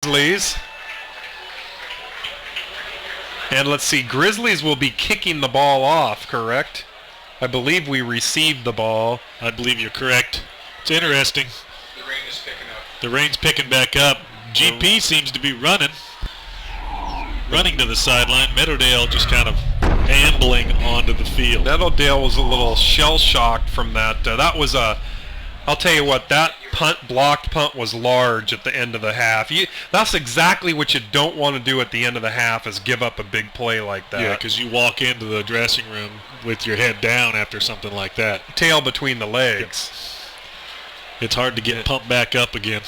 Grizzlies. And let's see, Grizzlies will be kicking the ball off, correct? I believe we received the ball. I believe you're correct. It's interesting. The rain is picking up. The rain's picking back up. GP seems to be running to the sideline. Meadowdale just kind of ambling onto the field. Meadowdale was a little shell-shocked from that. That was I'll tell you what, that blocked punt was large at the end of the half. That's exactly what you don't want to do at the end of the half, is give up a big play like that. Yeah, because you walk into the dressing room with your head down after something like that. Tail between the legs. Yeah. It's hard to get pumped back up again.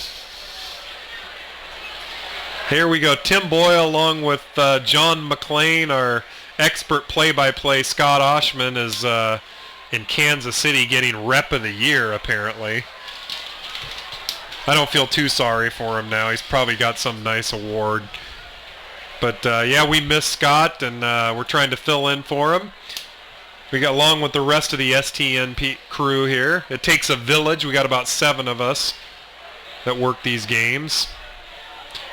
Here we go. Tim Boyle along with John McClain, our expert play-by-play. Scott Oshman is in Kansas City getting Rep of the Year, apparently. I don't feel too sorry for him now. He's probably got some nice award. But, yeah, we miss Scott, and we're trying to fill in for him. We got along with the rest of the STN crew here. It takes a village. We got about 7 of us that work these games.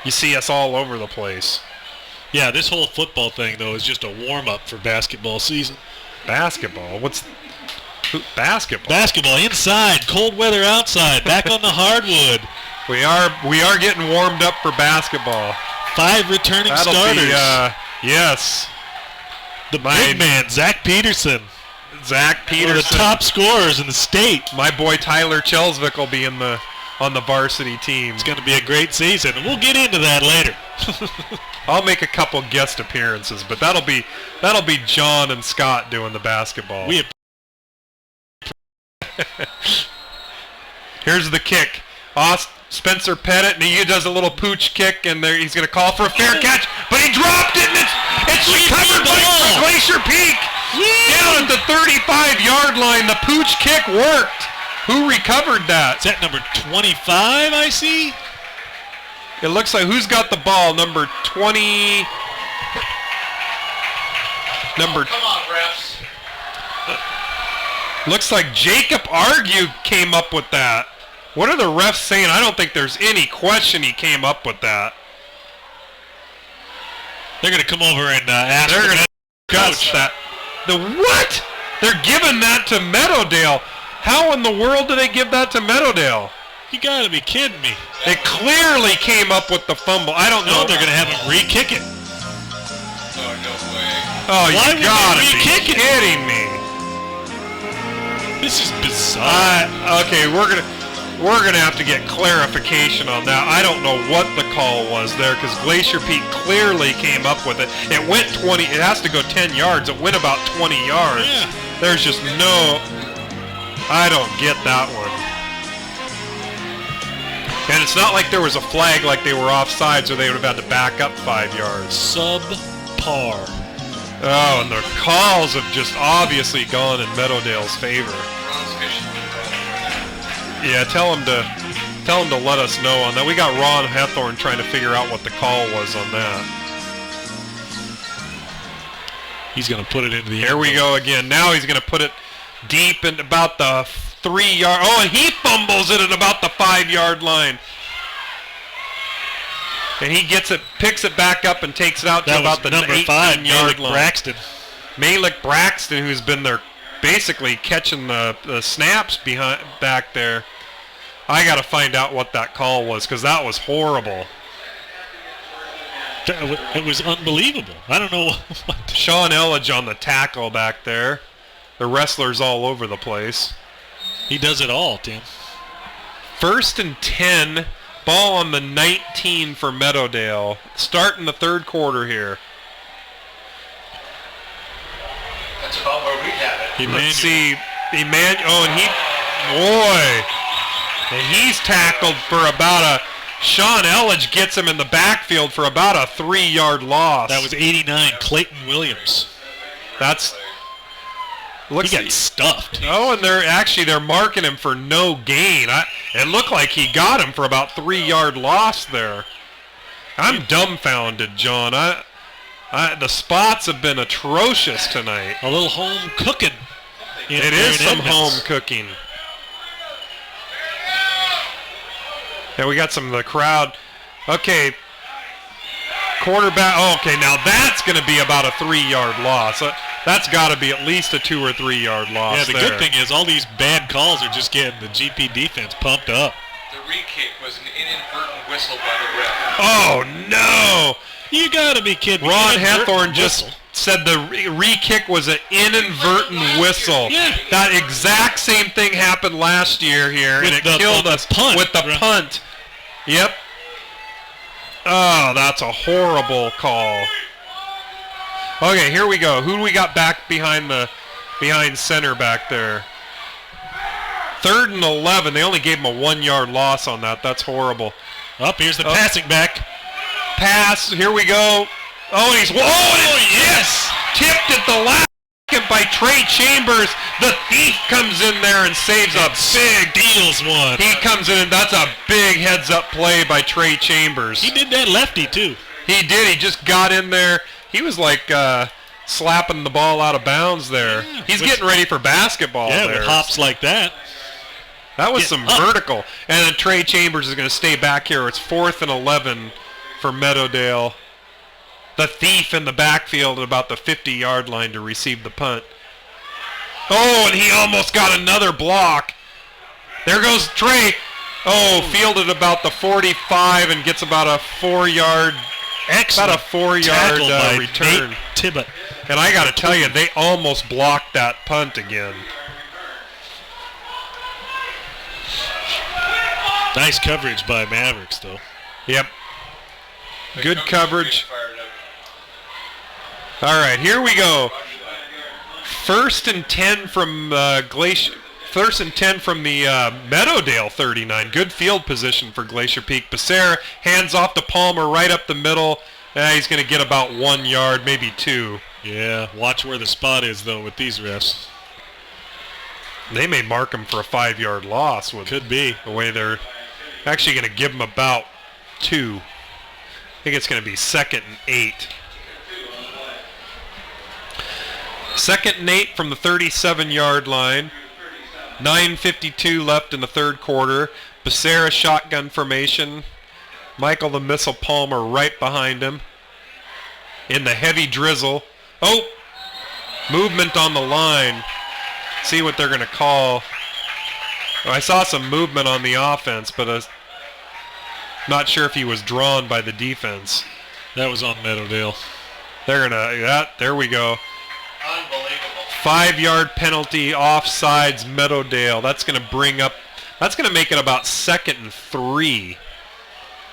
You see us all over the place. Yeah, this whole football thing, though, is just a warm-up for basketball season. Basketball? Basketball? Basketball inside, cold weather outside, back on the hardwood. We are getting warmed up for basketball. 5 returning starters. Yes. The big man, Zach Peterson. Zach Peterson. One of the top scorers in the state. My boy Tyler Chelsvik will be on the varsity team. It's going to be a great season, and we'll get into that later. I'll make a couple guest appearances, but that'll be John and Scott doing the basketball. Here's the kick. Spencer Pettit, and he does a little pooch kick, and he's going to call for a fair catch, but he dropped it, and it's recovered by Glacier Peak. Down at the 35-yard line, the pooch kick worked. Who recovered that? Is that number 25, I see? It looks like, who's got the ball? Number 20. Come on, refs. Looks like Jacob Argue came up with that. What are the refs saying? I don't think there's any question he came up with that. They're going to come over and ask They're going to coach that. The what? They're giving that to Meadowdale. How in the world do they give that to Meadowdale? You got to be kidding me. They clearly came up with the fumble. I don't know. They're going to have him re-kick it. Oh, no way. Oh, you got to be kidding me. This is bizarre. Okay, we're gonna have to get clarification on that. I don't know what the call was there, because Glacier Peak clearly came up with it. It went 20. It has to go 10 yards. It went about 20 yards. Yeah. There's just no. I don't get that one. And it's not like there was a flag like they were offside, so they would have had to back up 5 yards. Subpar. Oh, and the calls have just obviously gone in Meadowdale's favor. Yeah, tell him to let us know on that. We got Ron Hethorn trying to figure out what the call was on that. He's going to put it into the Here we go again. Now he's going to put it deep in about the 3-yard. Oh, and he fumbles it at about the 5-yard line. And he picks it back up and takes it out to about the 18-yard line. Braxton. Malik Braxton, who's been there basically catching the snaps back there. I got to find out what that call was, because that was horrible. It was unbelievable. I don't know. Sean Elledge on the tackle back there. The wrestlers all over the place. He does it all, Tim. 1st and 10. Ball on the 19 for Meadowdale. Starting the third quarter here. That's about where we have it. Let's see. And he's tackled for about Sean Elledge gets him in the backfield for about a 3-yard loss. That was 89, Clayton Williams. He got stuffed. Oh, and they're marking him for no gain. It looked like he got him for about 3-yard loss there. I'm dumbfounded, John. The spots have been atrocious tonight. A little home cooking. It is some home cooking. Yeah, we got some of the crowd. Okay, Quarterback. Oh, okay, now that's going to be about a 3-yard loss. That's got to be at least a 2 or 3 yard loss. Yeah, the good thing is all these bad calls are just getting the GP defense pumped up. The re-kick was an inadvertent whistle by the ref. Oh, no. You got to be kidding me. Ron Inadvertent Hethorn just whistle. said the re-kick was an inadvertent whistle. Yeah. That exact same thing happened last year here, With and it the- killed on the us punt, with the right. punt. Yep. Oh, that's a horrible call. Okay, here we go. Who do we got back behind center back there? 3rd and 11. They only gave him a 1-yard loss on that. That's horrible. Up, here's the passing back. Pass. Here we go. Oh, and yes! Tipped at the last second by Trey Chambers. The thief comes in there and saves a big. Steals one. He comes in and that's a big heads-up play by Trey Chambers. He did that lefty, too. He did. He just got in there. He was like slapping the ball out of bounds there. Yeah, He's getting ready for basketball Yeah, there. with hops like that. That was Get some up. vertical. And then Trey Chambers is going to stay back here. It's 4th and 11 for Meadowdale. The thief in the backfield at about the 50-yard line to receive the punt. Oh, and he almost got another block. There goes Trey. Oh, fielded about the 45 and gets about a 4-yard, Excellent about a 4-yard tackle by return. Nate Tibbet. And I got to tell you, they almost blocked that punt again. Nice coverage by Mavericks, though. Yep. Good coverage. Fired up. All right, here we go. 1st and 10 from Glacier. 1st and 10 from the Meadowdale 39. Good field position for Glacier Peak. Becerra hands off to Palmer right up the middle. He's going to get about 1 yard, maybe 2. Yeah, watch where the spot is, though, with these refs. They may mark him for a 5-yard loss with Could be. the way they're actually going to give him about 2. I think it's going to be 2nd and 8. 2nd and 8 from the 37-yard line. 9:52 left in the 3rd quarter. Becerra shotgun formation. Michael the Missile Palmer right behind him. In the heavy drizzle. Oh! Movement on the line. See what they're going to call. Oh, I saw some movement on the offense, but not sure if he was drawn by the defense. That was on Meadowdale. They're going to, there we go. Unbelievable. 5-yard penalty, offsides, Meadowdale. That's going to make it about 2nd and 3.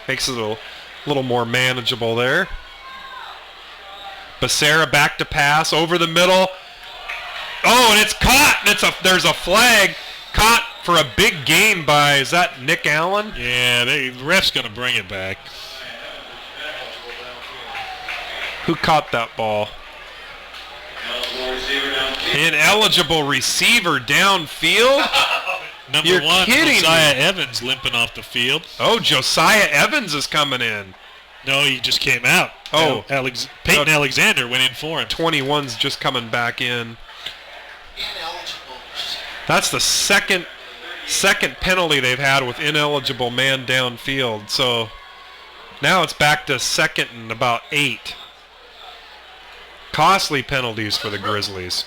Makes it a little more manageable there. Becerra back to pass, over the middle. Oh, and it's caught, and there's a flag. Caught for a big gain by, is that Nick Allen? Yeah, the ref's going to bring it back. Who caught that ball? Ineligible receiver downfield? Number You're 1, kidding Josiah me. Evans limping off the field. Oh, Josiah Evans is coming in. No, he just came out. Oh. Peyton Alexander went in for him. 21's just coming back in. That's the second penalty they've had with ineligible man downfield. So now it's back to 2nd and about 8. Costly penalties for the Grizzlies.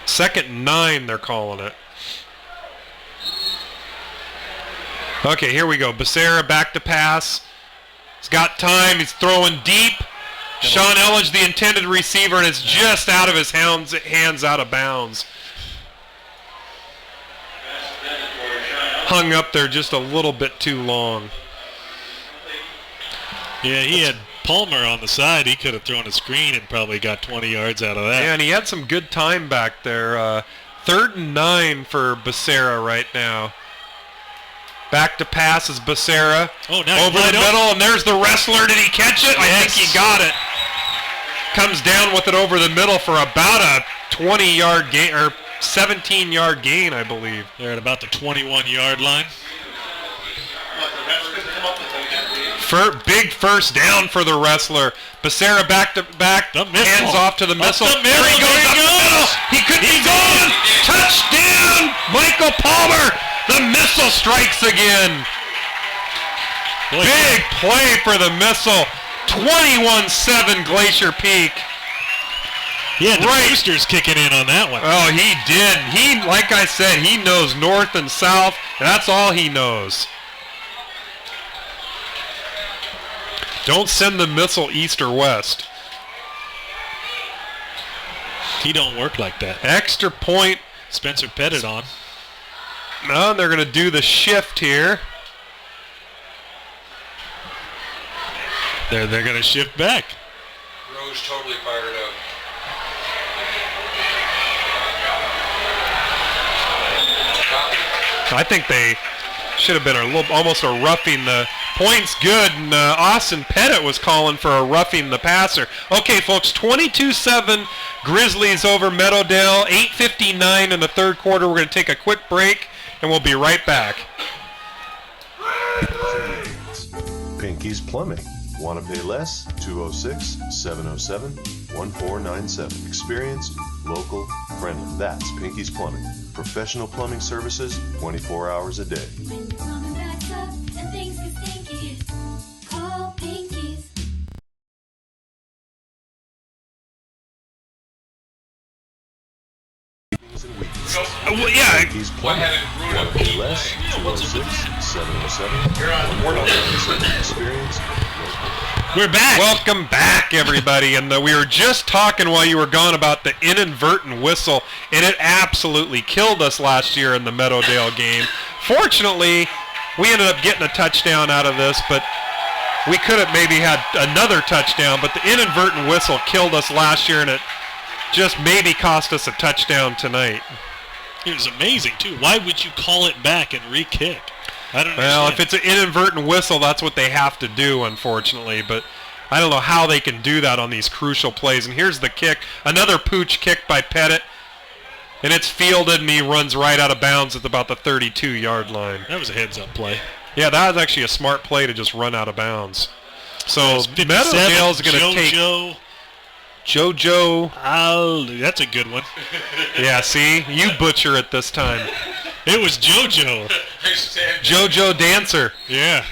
2nd and 9, they're calling it. Okay, here we go. Becerra back to pass. He's got time. He's throwing deep. Sean Elledge, the intended receiver, and it's just out of his hands out of bounds. Hung up there just a little bit too long. Yeah, he had Palmer on the side. He could have thrown a screen and probably got 20 yards out of that. Yeah, and he had some good time back there. 3rd and 9 for Becerra right now. Back to pass is Becerra. Oh, now over the middle, and there's the wrestler. Did he catch it? I think he got it. Comes down with it over the middle for about a 20-yard gain, or 17-yard gain, I believe. They're at about the 21-yard line. Big first down for the wrestler. Becerra back to back, hands off to the missile. The middle. There he goes up the middle. He could be gone. Touchdown, Michael Palmer. The missile strikes again. Boy, Big play for the missile. 21-7 Glacier Peak. He had the boosters kicking in on that one. Oh, he did. He, like I said, he knows north and south. That's all he knows. Don't send the missile east or west. He don't work like that. Extra point. Spencer Pettit on. No, they're going to do the shift here. They're going to shift back. Rose totally fired up. I think they should have been almost a roughing the points good, and Austin Pettit was calling for a roughing the passer. Okay, folks, 22-7 Grizzlies over Meadowdale, 8:59 in the third quarter. We're going to take a quick break, and we'll be right back. Pinky's Plumbing. Want to pay less? 206-707-1497. Experienced, local, friendly. That's Pinky's Plumbing. Professional plumbing services 24 hours a day. When the plumbing backs up and things get stinky, call Pinky's. Well, yeah. Pinky's Plumbing. Want to pay less? 206-707-1497. Experienced, local. We're back. Welcome back, everybody. And we were just talking while you were gone about the inadvertent whistle, and it absolutely killed us last year in the Meadowdale game. Fortunately, we ended up getting a touchdown out of this, but we could have maybe had another touchdown, but the inadvertent whistle killed us last year, and it just maybe cost us a touchdown tonight. It was amazing, too. Why would you call it back and re-kick? I don't Well, understand. if it's an inadvertent whistle, that's what they have to do, unfortunately. But I don't know how they can do that on these crucial plays. And here's the kick. Another pooch kick by Pettit. And it's fielded, and he runs right out of bounds at about the 32-yard line. That was a heads-up play. Yeah, that was actually a smart play to just run out of bounds. So 57, Meadowdale's going to take JoJo. That's a good one. Yeah, see? You butcher it this time. It was JoJo. JoJo Dancer. Yeah.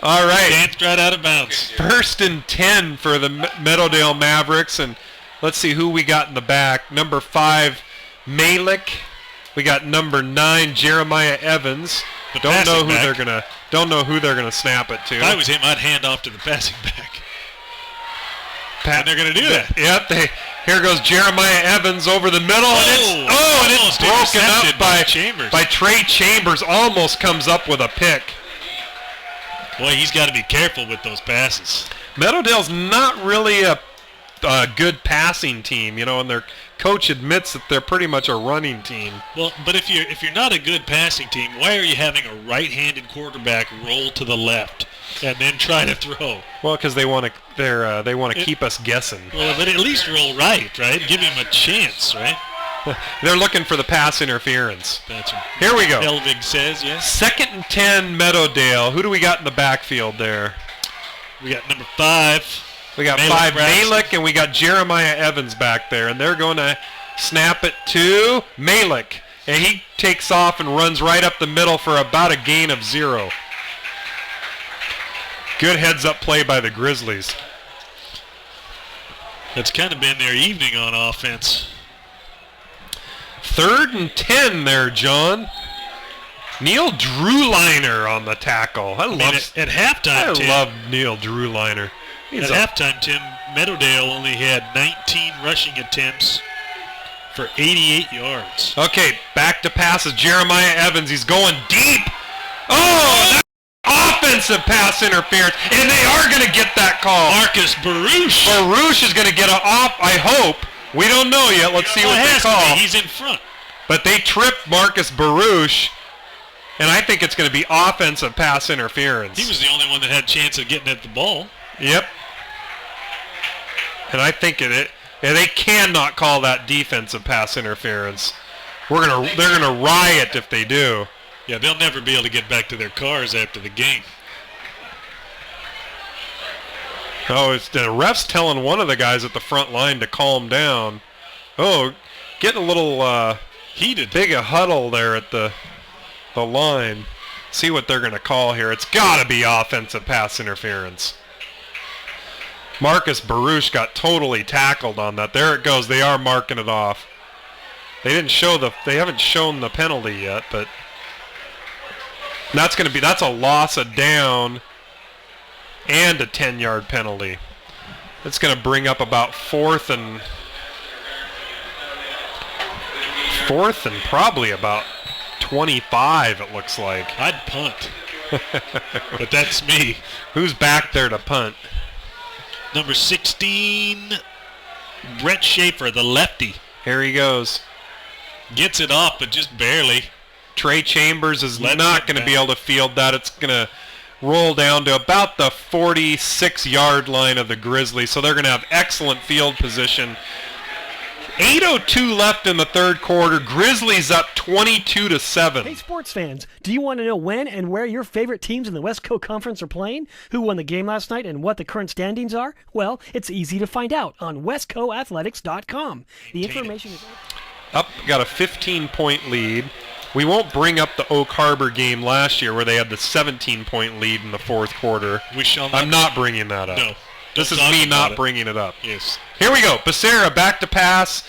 All right. Danced right out of bounds. 1st and 10 for the Meadowdale Mavericks, and let's see who we got in the back. Number 5, Malik. We got number 9, Jeremiah Evans. Don't know who they're gonna snap it to. If I was him, I'd hand off to the passing back. And they're gonna do that. Yep. Here goes Jeremiah Evans over the middle, and it's broken up by Chambers. By Trey Chambers. Almost comes up with a pick. Boy, he's got to be careful with those passes. Meadowdale's not really a good passing team, and their coach admits that they're pretty much a running team. Well, but if you're not a good passing team, why are you having a right-handed quarterback roll to the left and then try to throw? Well, because they want to keep us guessing. Well, but at least roll right? Give him a chance, right? They're looking for the pass interference. That's what Here we go. Elvig says, yes. 2nd and 10, Meadowdale. Who do we got in the backfield there? We got number 5. We got 5 Malik, and we got Jeremiah Evans back there, and they're going to snap it to Malik, and he takes off and runs right up the middle for about a gain of 0. Good heads-up play by the Grizzlies. That's kind of been their evening on offense. 3rd and 10 there, John. Neil Drewliner on the tackle. At halftime, Tim. I love Neil Drewliner. At halftime, Tim, Meadowdale only had 19 rushing attempts for 88 yards. Okay, back to passes. Jeremiah Evans, he's going deep. Oh, that's offensive pass interference, and they are going to get that call. Marcus Baruch. Baruch is going to get an off, I hope. We don't know yet. Let's see what they call. He's in front. But they tripped Marcus Baruch, and I think it's going to be offensive pass interference. He was the only one that had a chance of getting at the ball. Yep. And I think they cannot call that defensive pass interference. They're gonna riot if they do. Yeah, they'll never be able to get back to their cars after the game. Oh, it's the ref's telling one of the guys at the front line to calm down. Oh, getting a little heated. Big a huddle there at the line. See what they're gonna call here. It's gotta be offensive pass interference. Marcus Baruch got totally tackled on that. There it goes. They are marking it off. They haven't shown the penalty yet, but that's a loss of down and a 10-yard penalty. That's going to bring up about fourth and probably about 25, it looks like. I'd punt. But that's me. Who's back there to punt? Number 16, Brett Schaefer, the lefty. Here he goes. Gets it off, but just barely. Trey Chambers is Lets not it going to be back. able to field that. It's going to roll down to about the 46-yard line of the Grizzlies, so they're going to have excellent field position. 8:02 left in the third quarter. Grizzlies up 22-7. Hey, sports fans, do you want to know when and where your favorite teams in the West Coast Conference are playing? Who won the game last night and what the current standings are? Well, it's easy to find out on westcoathletics.com. The information is... Up, got a 15-point lead. We won't bring up the Oak Harbor game last year where they had the 17-point lead in the fourth quarter. We shall not. I'm not bringing that up. No. This is Don't me talk not about it. bringing it up. Yes. Here we go. Becerra back to pass.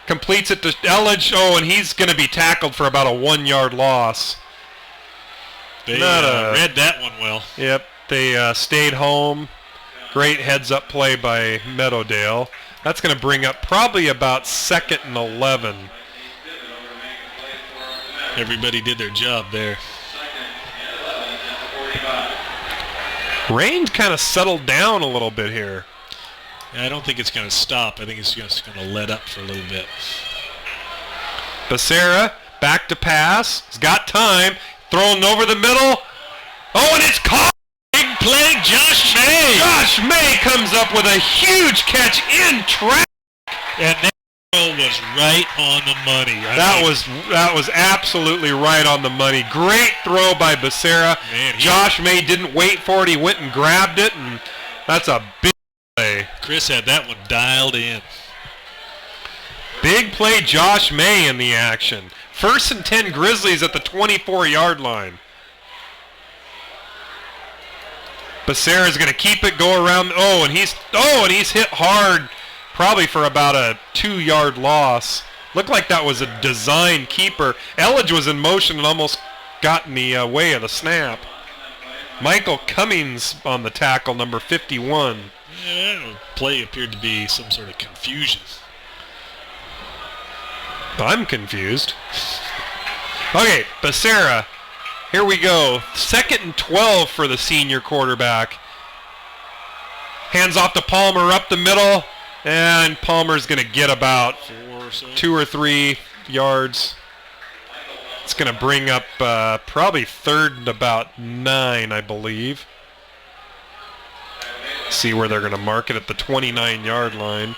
Completes it to Elledge. Oh, and he's going to be tackled for about a 1-yard loss. They Not read that one well. Yep. They stayed home. Great heads-up play by Meadowdale. That's going to bring up probably about 2nd and 11. Everybody did their job there. Rain kind of settled down a little bit here. I don't think it's going to stop. I think it's just going to let up for a little bit. Becerra back to pass. He's got time. Thrown over the middle. Oh, and it's caught. Big play, Josh May. Josh May comes up with a huge catch in track. And that throw was right on the money. That was absolutely right on the money. Great throw by Becerra. Man, Josh May didn't wait for it. He went and grabbed it, and that's a big play. Chris had that one dialed in. Big play, Josh May in the action. 1st and 10 Grizzlies at the 24-yard line. Becerra's going to keep it, go around. And he's hit hard, probably for about a 2-yard loss. Looked like that was a design keeper. Elledge was in motion and almost got in the way of the snap. Michael Cummings on the tackle, number 51. Yeah, that play appeared to be some sort of confusion. I'm confused. Okay, Becerra. Here we go. 2nd and 12 for the senior quarterback. Hands off to Palmer up the middle, and Palmer's going to get about 2 or 3 yards. It's going to bring up probably 3rd and about 9, I believe. See where they're going to mark it at the 29-yard line.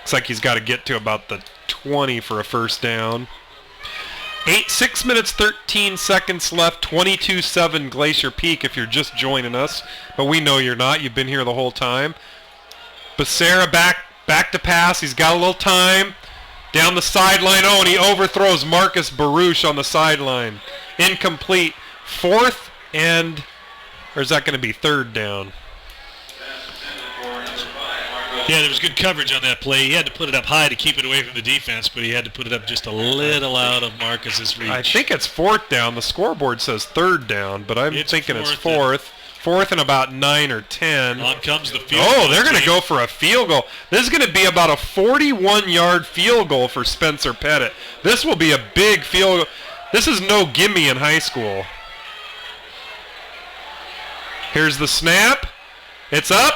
Looks like he's got to get to about the 20 for a first down. 6 minutes, 13 seconds left, 22-7 Glacier Peak if you're just joining us. But we know you're not. You've been here the whole time. Becerra back to pass. He's got a little time. Down the sideline. Oh, and he overthrows Marcus Baruch on the sideline. Incomplete. 4th and... Or is that going to be 3rd down? Yeah, there was good coverage on that play. He had to put it up high to keep it away from the defense, but he had to put it up just a little out of Marcus's reach. I think it's 4th down. The scoreboard says 3rd down, but I'm thinking it's 4th. 4th and about 9 or 10. On comes the field Oh, goal they're going to team. go for a field goal. This is going to be about a 41-yard field goal for Spencer Pettit. This will be a big field goal. This is no gimme in high school. Here's the snap. It's up.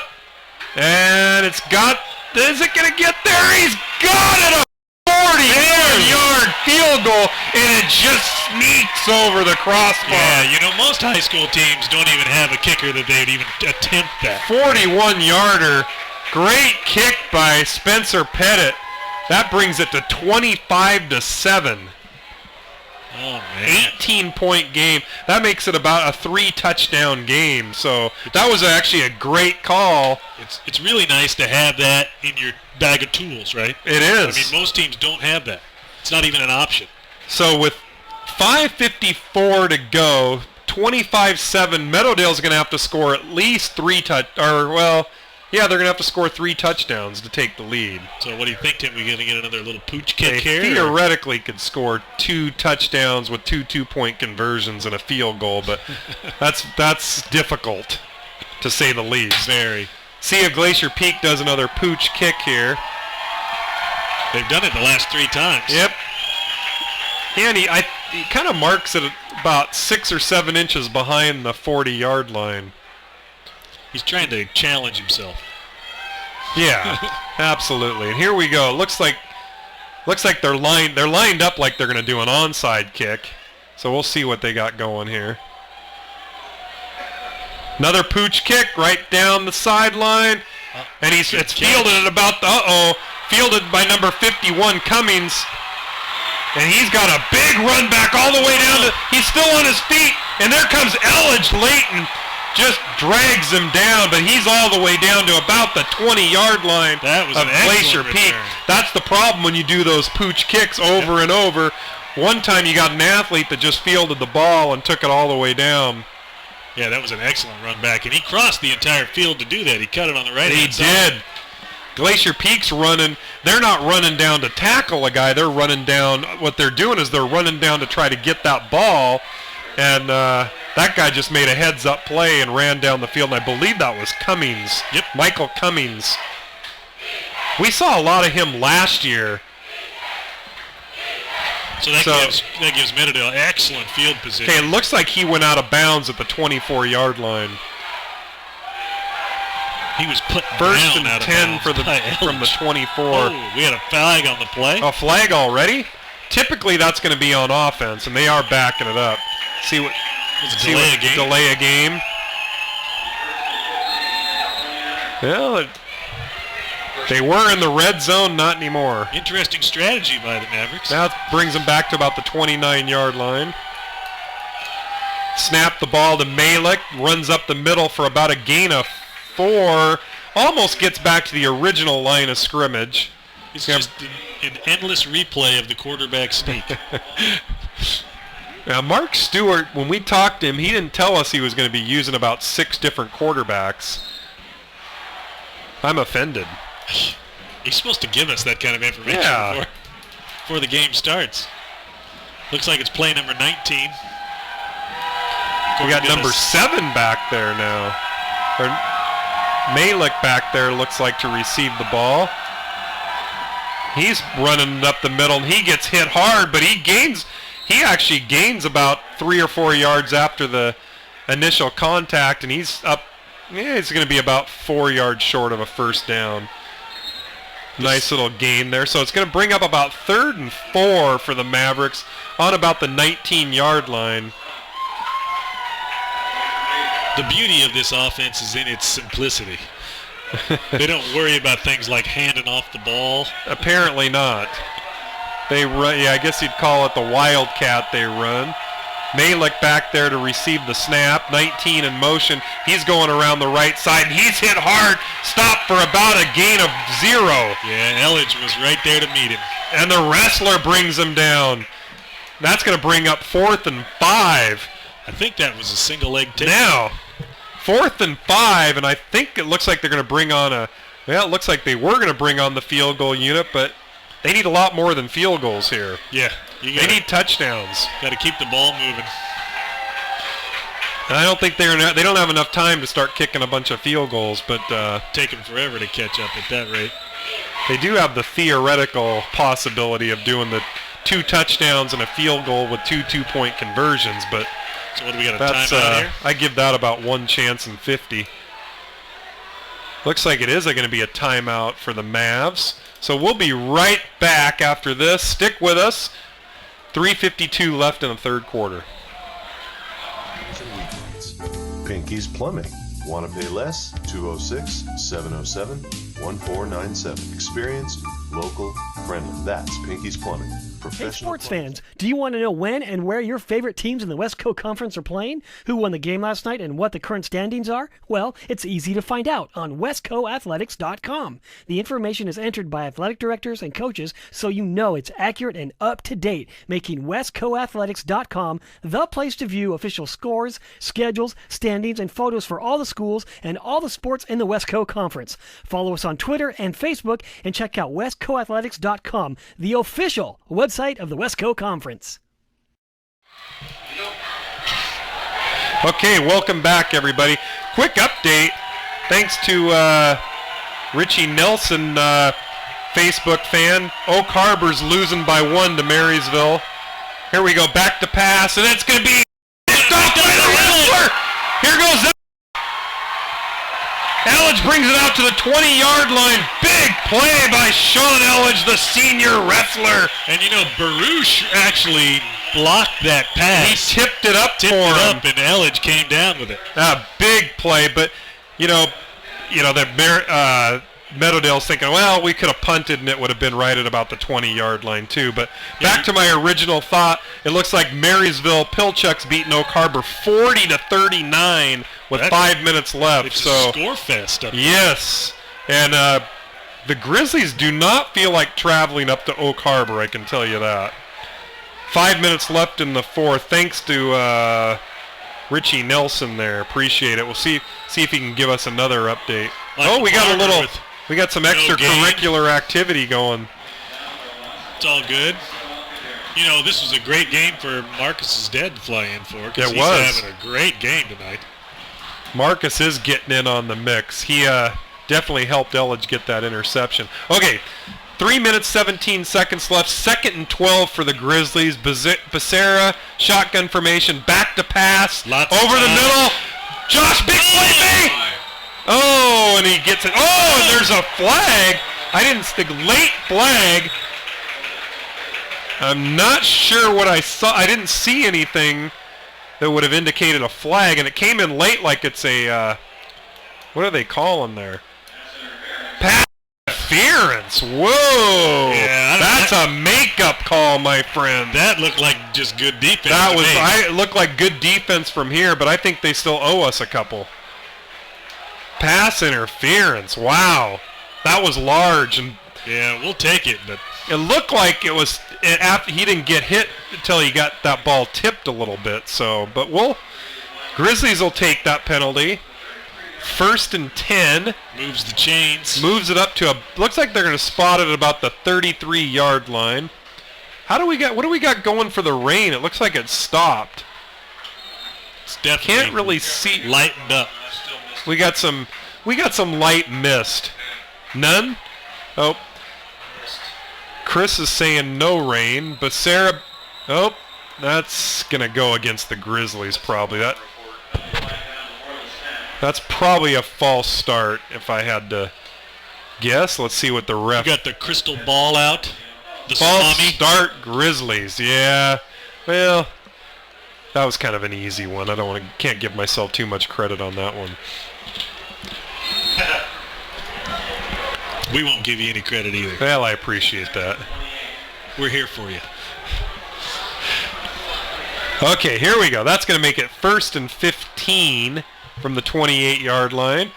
And it's got, is it going to get there? He's got it, a 41-yard field goal, and it just sneaks over the crossbar. Yeah, you know, most high school teams don't even have a kicker that they'd even attempt that. 41-yarder, great kick by Spencer Pettit. That brings it to 25-7. Oh, man. 18-point game. That makes it about a 3-touchdown game. So that was actually a great call. It's really nice to have that in your bag of tools, right? It is. I mean, most teams don't have that. It's not even an option. So with 5:54 to go, 25-7, Meadowdale's going to have to score at least 3 touchdowns. Yeah, they're going to have to score 3 touchdowns to take the lead. So what do you think, Tim? We going to get another little pooch kick They here? theoretically could score 2 touchdowns with 2 2-point conversions and a field goal, but that's difficult, to say the least. Very. See if Glacier Peak does another pooch kick here. They've done it the last 3 times. Yep. And he kind of marks it about 6 or 7 inches behind the 40-yard line. He's trying to challenge himself. Yeah, absolutely. And here we go. Looks like they're lined up like they're going to do an onside kick. So we'll see what they got going here. Another pooch kick right down the sideline, and it's fielded at about fielded by number 51 Cummings. And he's got a big run back all the way down to, he's still on his feet, and there comes Elledge Layton. Just drags him down, but he's all the way down to about the 20-yard line of Glacier Peak. That's the problem when you do those pooch kicks over and over. One time you got an athlete that just fielded the ball and took it all the way down. Yeah, that was an excellent run back, and he crossed the entire field to do that. He cut it on the right-hand side. He did. Glacier Peak's running. They're not running down to tackle a guy. They're running down. What they're doing is they're running down to try to get that ball, and that guy just made a heads-up play and ran down the field, and I believe that was Cummings. Yep. Michael Cummings. We saw a lot of him last year. So that gives Meadowdale excellent field position. Okay, it looks like he went out of bounds at the 24-yard line. He was put First down and out 10 of from the 24. Oh, we had a flag on the play. A flag already? Typically that's going to be on offense, and they are backing it up. Delay a game. Well, they were in the red zone, not anymore. Interesting strategy by the Mavericks. That brings them back to about the 29-yard line. Snap the ball to Malik, runs up the middle for about a gain of 4. Almost gets back to the original line of scrimmage. It's just an endless replay of the quarterback sneak. Now, Mark Stewart, when we talked to him, he didn't tell us he was going to be using about 6 different quarterbacks. I'm offended. He's supposed to give us that kind of information before the game starts. Looks like it's play number 19. We got number 7 back there now. Malik back there looks like to receive the ball. He's running up the middle, and he gets hit hard, but he actually gains about 3 or 4 yards after the initial contact, and he's up. Yeah, he's going to be about 4 yards short of a first down. Nice little gain there. So it's going to bring up about 3rd and 4 for the Mavericks on about the 19-yard line. The beauty of this offense is in its simplicity. They don't worry about things like handing off the ball. Apparently not. They run. Yeah, I guess you'd call it the wildcat they run. Malik back there to receive the snap. 19 in motion. He's going around the right side, and he's hit hard. Stopped for about a gain of 0. Yeah, Elledge was right there to meet him. And the wrestler brings him down. That's going to bring up 4th and 5. I think that was a single leg take. Now, 4th and 5, and I think it looks like they're going to bring on it looks like they were going to bring on the field goal unit, but they need a lot more than field goals here. Yeah. They need touchdowns. Got to keep the ball moving. And I don't think they don't have enough time to start kicking a bunch of field goals, but taking forever to catch up at that rate. They do have the theoretical possibility of doing the 2 touchdowns and a field goal with 2 2-point conversions, but so what do we got, a timeout here? I give that about 1 chance in 50. Looks like it is going to be a timeout for the Mavs. So we'll be right back after this. Stick with us. 3:52 left in the 3rd quarter. Pinky's Plumbing. Want to pay less? 206-707-1497. Experienced, local, friendly. That's Pinky's Plumbing. Hey, Professional sports plumbing. fans, do you want to know when and where your favorite teams in the West Coast Conference are playing? Who won the game last night and what the current standings are? Well, it's easy to find out on westcoathletics.com. The information is entered by athletic directors and coaches, so you know it's accurate and up to date, making westcoathletics.com the place to view official scores, schedules, standings, and photos for all the schools and all the sports in the West Coast Conference. Follow us on Twitter and Facebook and check out westcoathletics.com, the official website of the West Coast Conference. Okay, welcome back, everybody. Quick update. Thanks to Richie Nelson, Facebook fan. Oak Harbor's losing by 1 to Marysville. Here we go, back to pass, and it's going to be stopped by the wrestler. Here goes Elledge brings it out to the 20-yard line. Big play by Sean Elledge, the senior wrestler. And you know, Baruch actually blocked that pass. He tipped it up for him. And Elledge came down with it. A big play, but the Meadowdale's thinking, well, we could have punted and it would have been right at about the 20-yard line too. But back to my original thought, it looks like Marysville Pilchuck's beating Oak Harbor 40-39 with 5 minutes left. It's so a score fest up there. yes, and the Grizzlies do not feel like traveling up to Oak Harbor. I can tell you that. 5 minutes left in the fourth. Thanks to Richie Nelson there. Appreciate it. We'll see if he can give us another update. Like We got some extracurricular activity going. It's all good. You know, this was a great game for Marcus's dad to fly in for. It He's was. having a great game tonight. Marcus is getting in on the mix. He definitely helped Elledge get that interception. Okay, 3 minutes, 17 seconds left. 2nd and 12 for the Grizzlies. Becerra, shotgun formation, back to pass. Lots of over the time. middle. Josh, big play, big! Oh, and he gets it. Oh, and there's a flag. I didn't stick late flag. I'm not sure what I saw. I didn't see anything that would have indicated a flag, and it came in late like it's a, what do they call them there? Pass interference. Whoa. Yeah, that's a makeup call, my friend. That looked like just good defense. It looked like good defense from here, but I think they still owe us a couple. Pass interference. Wow. That was large. And yeah, we'll take it, but it looked like it was after he didn't get hit until he got that ball tipped a little bit. So, but Grizzlies will take that penalty. 1st and 10. moves the chains. Moves it up to looks like they're going to spot it at about the 33-yard line. What do we got going for the rain? It looks like it stopped. It's definitely Can't really see. lightened up. We got some light mist. None? Oh. Chris is saying no rain, but Sarah, that's going to go against the Grizzlies probably. That's probably a false start if I had to guess. Let's see what the ref. You got the crystal ball out. The False salami. start Grizzlies. Yeah. Well, that was kind of an easy one. Can't give myself too much credit on that one. We won't give you any credit either. Well, I appreciate that. We're here for you. Okay, here we go. That's going to make it 1st and 15 from the 28-yard line.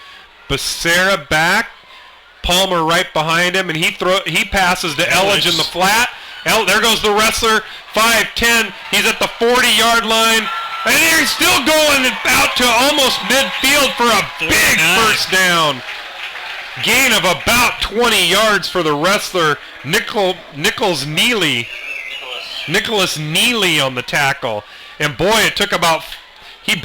Becerra back. Palmer right behind him, and he passes to Elledge in the flat. There goes the wrestler. 5-10. He's at the 40-yard line. And he's still going out to almost midfield for a big first down. Gain of about 20 yards for the wrestler, Nicholas Neely on the tackle. And boy, it took he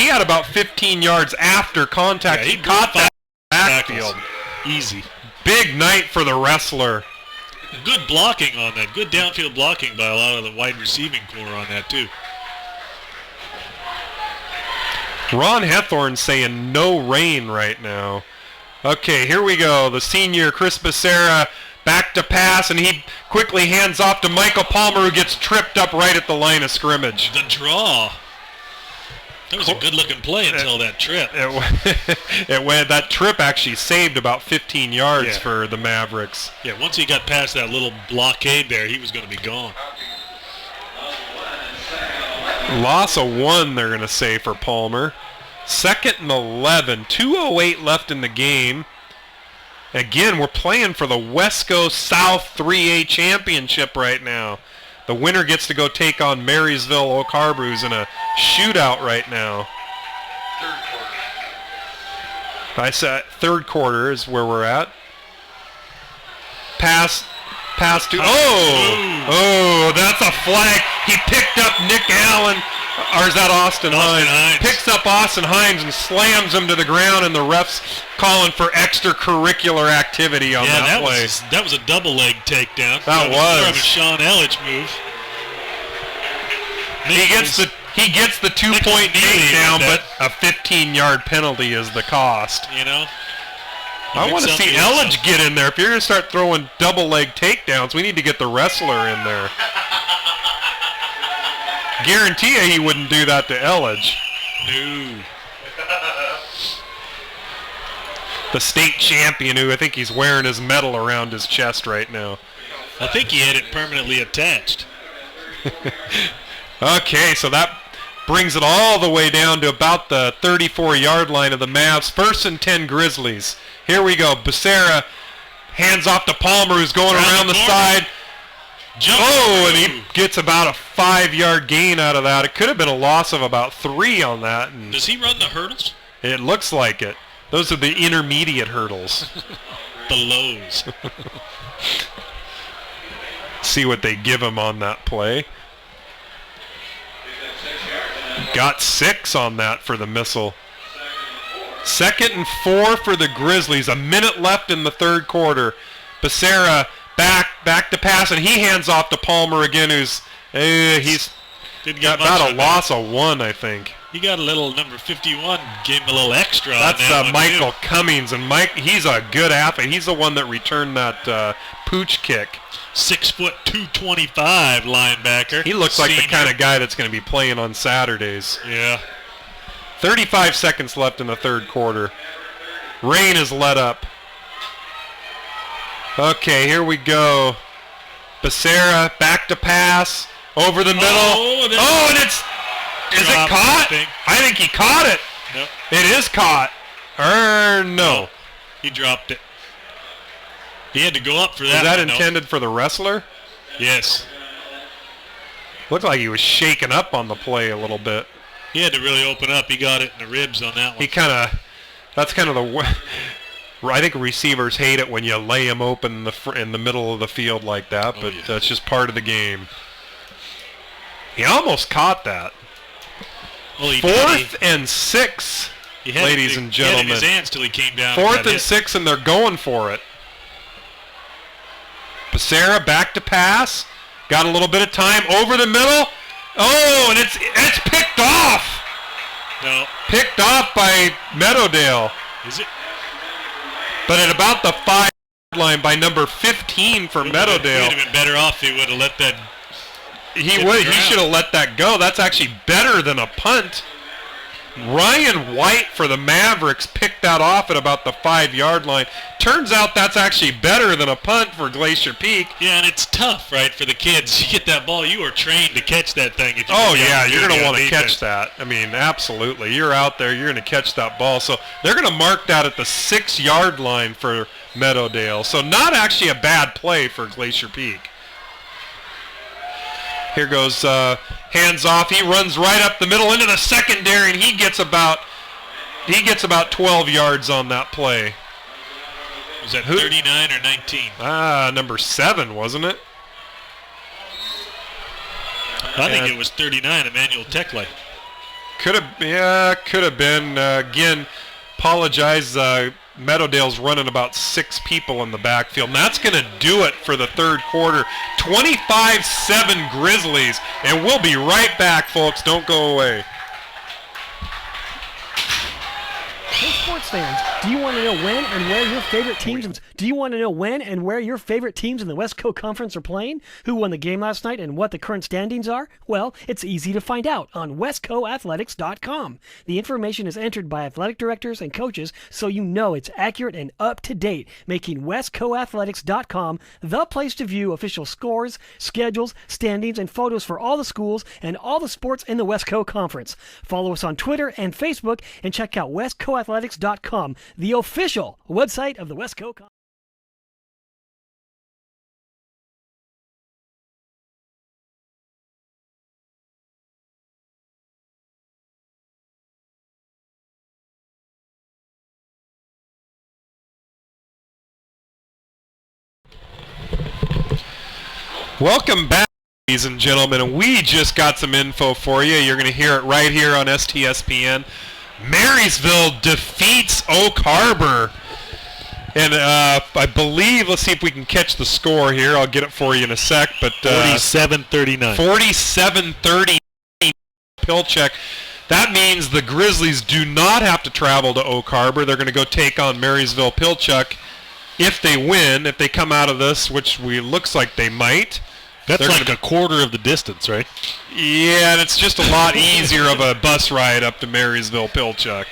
had about 15 yards after contact. Yeah, he caught that backfield. Easy. Big night for the wrestler. Good blocking on that. Good downfield blocking by a lot of the wide receiving core on that too. Ron Hethorn saying no rain right now. Okay, here we go. The senior, Chris Becerra, back to pass, and he quickly hands off to Michael Palmer, who gets tripped up right at the line of scrimmage. The draw. That was a good-looking play until that trip. That trip actually saved about 15 yards for the Mavericks. Yeah, once he got past that little blockade there, he was going to be gone. Loss of 1, they're going to say, for Palmer. 2nd and 11. 2:08 left in the game. Again, we're playing for the Wesco South 3A championship right now. The winner gets to go take on Marysville Oak Harbor, who's in a shootout right now. Third quarter. I said third quarter is where we're at. Pass to... Oh, that's a flag. He picked up Nick Allen, or is that Austin Hines? Picks up Austin Hines and slams him to the ground, and the refs calling for extracurricular activity on that play. That was a double leg takedown. That was. More of a Sean Elledge move. He gets the 2-point takedown, but a 15-yard penalty is the cost. You know? I want to see Elledge get in there. If you're going to start throwing double leg takedowns, we need to get the wrestler in there. Guarantee you he wouldn't do that to Elledge. No. The state champion, who I think he's wearing his medal around his chest right now. I think he had it permanently attached. Okay, so that brings it all the way down to about the 34-yard line of the Mavs. 1st and 10 Grizzlies. Here we go. Becerra hands off to Palmer, who's going around the side. And he gets about a 5-yard gain out of that. It could have been a loss of about 3 on that. And does he run the hurdles? It looks like it. Those are the intermediate hurdles. The lows. See what they give him on that play. Got 6 on that for the missile. 2nd and 4 for the Grizzlies. A minute left in the third quarter. Becerra back to pass, and he hands off to Palmer again, who's he's got about a loss of 1, I think. He got a little number 51, gave him a little extra. That's on that Michael Cummings, and he's a good athlete. He's the one that returned that pooch kick. 6 foot 225 linebacker. He looks like the kind of guy that's going to be playing on Saturdays. Yeah. 35 seconds left in the third quarter. Rain is let up. Okay, here we go. Becerra back to pass over the middle. And it's... Is it caught? I think he caught it. Nope. It is caught. No. He dropped it. He had to go up for that. Was that intended for the wrestler? Yes. Looked like he was shaken up on the play a little bit. He had to really open up. He got it in the ribs on that one. That's kind of the... I think receivers hate it when you lay them open in the middle of the field like that, but that's just part of the game. He almost caught that. Well, 4th and 6, ladies and gentlemen. He had it in his hands till he came down. 4th and 6, and they're going for it. Becerra back to pass. Got a little bit of time over the middle. Oh, and it's picked off. No. Picked off by Meadowdale. Is it? But at about the 5-yard line by number 15 for Meadowdale. He would have been better off if he would have let that. He should have let that go. That's actually better than a punt. Ryan White for the Mavericks picked that off at about the 5-yard line. Turns out that's actually better than a punt for Glacier Peak. Yeah, and it's tough, right, for the kids. You get that ball, you are trained to catch that thing. If you're going to want to catch that. I mean, absolutely. You're out there, you're going to catch that ball. So they're going to mark that at the 6-yard line for Meadowdale. So not actually a bad play for Glacier Peak. Here goes hands off. He runs right up the middle into the secondary, and he gets about 12 yards on that play. Was that 39 or 19? Number 7, wasn't it? I think it was 39, Emmanuel Teckley. Could have been. Again, apologize. Meadowdale's running about 6 people in the backfield. And that's going to do it for the third quarter. 25-7 Grizzlies. And we'll be right back, folks. Don't go away. Hey, sports fans, do you want to know when and where your favorite teams? Do you want to know when and where your favorite teams in the West Coast Conference are playing? Who won the game last night and what the current standings are? Well, it's easy to find out on westcoathletics.com. The information is entered by athletic directors and coaches, so you know it's accurate and up to date, making westcoathletics.com the place to view official scores, schedules, standings, and photos for all the schools and all the sports in the West Coast Conference. Follow us on Twitter and Facebook and check out westcoathletics.com, the official website of the West Coast Conference. Welcome back, ladies and gentlemen. We just got some info for you. You're going to hear it right here on STSPN. Marysville defeats Oak Harbor. And I believe, let's see if we can catch the score here. I'll get it for you in a sec. But 47-39. 47-30 Pilchuck. That means the Grizzlies do not have to travel to Oak Harbor. They're going to go take on Marysville Pilchuck. If they win, if they come out of this, which looks like they might. That's like a quarter of the distance, right? Yeah, and it's just a lot easier of a bus ride up to Marysville Pilchuck.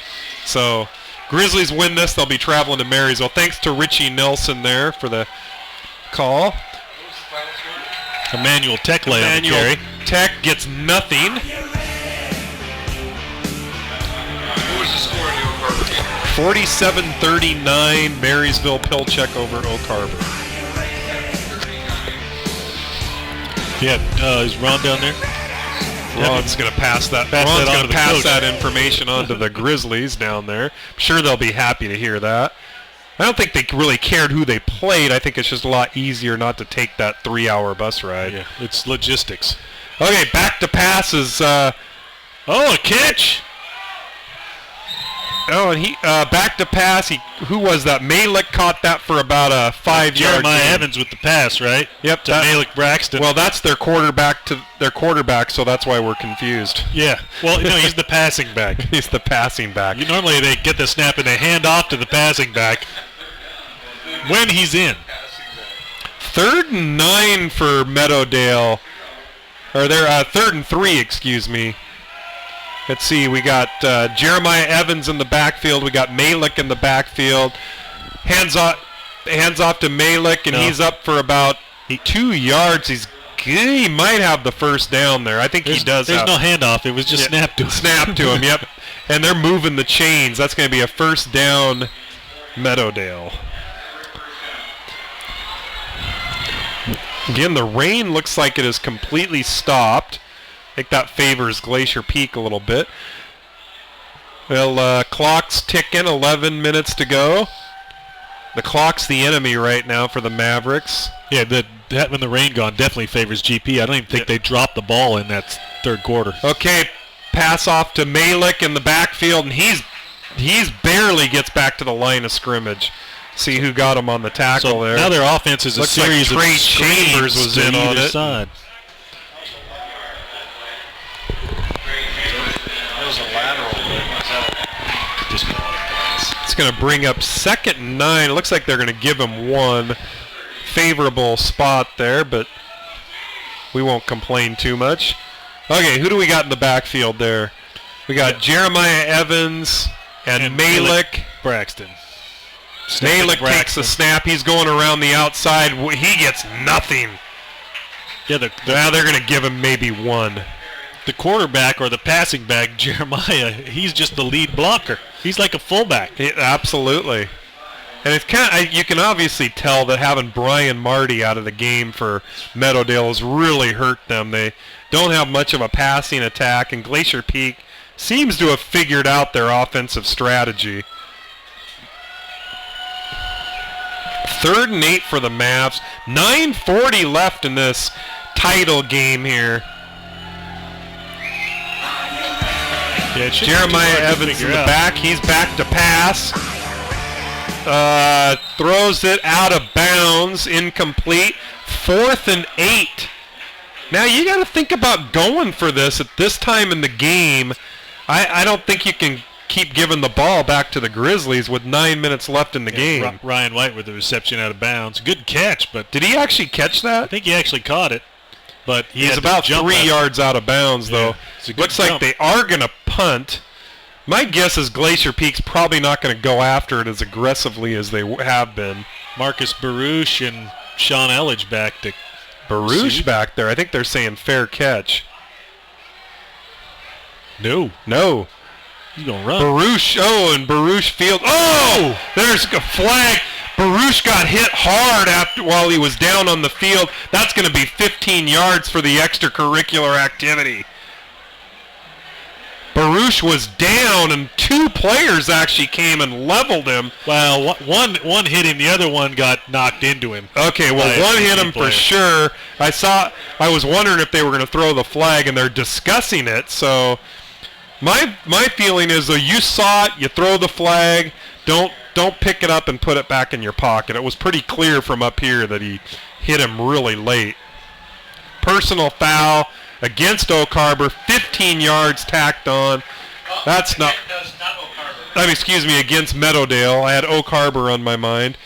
So Grizzlies win this, they'll be traveling to Marysville. Thanks to Richie Nelson there for the call. Emmanuel Tech lay on the carry. Tech gets nothing. What was the score in the Oak Harbor game? 47-39, Marysville Pilchuck over Oak Harbor. Yeah, is Ron down there? Ron's going to pass that. Ron's going to pass that information on to the Grizzlies down there. I'm sure they'll be happy to hear that. I don't think they really cared who they played. I think it's just a lot easier not to take that 3-hour bus ride. Yeah, it's logistics. Okay, back to passes. A catch! Oh, and he back to pass. Who was that? Malik caught that for about a 5-yard Jeremiah gain. Evans with the pass, right? Yep. To Malik Braxton. Well, that's their quarterback, so that's why we're confused. Yeah. Well, he's the passing back. He's the passing back. Normally they get the snap and they hand off to the passing back when he's in. 3rd and 9 for Meadowdale. Or they're 3rd and 3, excuse me. Let's see, we got Jeremiah Evans in the backfield. We got Malik in the backfield. Hands off to Malik, and he's up for about 2 yards. He might have the first down there. I think he does. There's no handoff. It was just snapped to him. Snapped to him, yep. And they're moving the chains. That's going to be a first down, Meadowdale. Again, the rain looks like it has completely stopped. I think that favors Glacier Peak a little bit. Well, clock's ticking, 11 minutes to go. The clock's the enemy right now for the Mavericks. Yeah, that when the rain gone definitely favors GP. I don't even think they dropped the ball in that third quarter. Okay, pass off to Malik in the backfield, and he's barely gets back to the line of scrimmage. See who got him on the tackle there. Now their offense is a Looks series like Trey of Chambers was in on either it. side. It's going to bring up 2nd and 9. It looks like they're going to give him one favorable spot there, but we won't complain too much. Okay, who do we got in the backfield there? We got Jeremiah Evans and Malik Braxton. Malik takes the snap. He's going around the outside. He gets nothing. Yeah, now they're going to give him maybe one. The quarterback or the passing back, Jeremiah, he's just the lead blocker. He's like a fullback. Absolutely. And it's you can obviously tell that having Brian Marty out of the game for Meadowdale has really hurt them. They don't have much of a passing attack, and Glacier Peak seems to have figured out their offensive strategy. 3rd and 8 for the Mavs. 9:40 left in this title game here. Yeah, Jeremiah Evans in the back. He's back to pass. Throws it out of bounds. Incomplete. 4th and 8. Now you got to think about going for this at this time in the game. I don't think you can keep giving the ball back to the Grizzlies with 9 minutes left in the game. Ryan White with the reception out of bounds. Good catch, but Did he actually catch that? I think he actually caught it. But He's about 3 yards out of bounds, though. Looks like they are going to punt. My guess is Glacier Peak's probably not going to go after it as aggressively as they have been. Marcus Baruch and Sean Elledge back to Baruch back there. I think they're saying fair catch. No. He's going to run. Baruch, and Baruch field. Oh! There's a flag. Baruch got hit hard while he was down on the field. That's going to be 15 yards for the extracurricular activity. Baruch was down, and 2 players actually came and leveled him. Well, one hit him. The other one got knocked into him. Okay, well, one hit him for sure. I was wondering if they were going to throw the flag, and they're discussing it. So my feeling is, though, you saw it, you throw the flag. Don't pick it up and put it back in your pocket. It was pretty clear from up here that he hit him really late. Personal foul against Oak Harbor, 15 yards tacked on. That's not excuse me, against Meadowdale. I had Oak Harbor on my mind.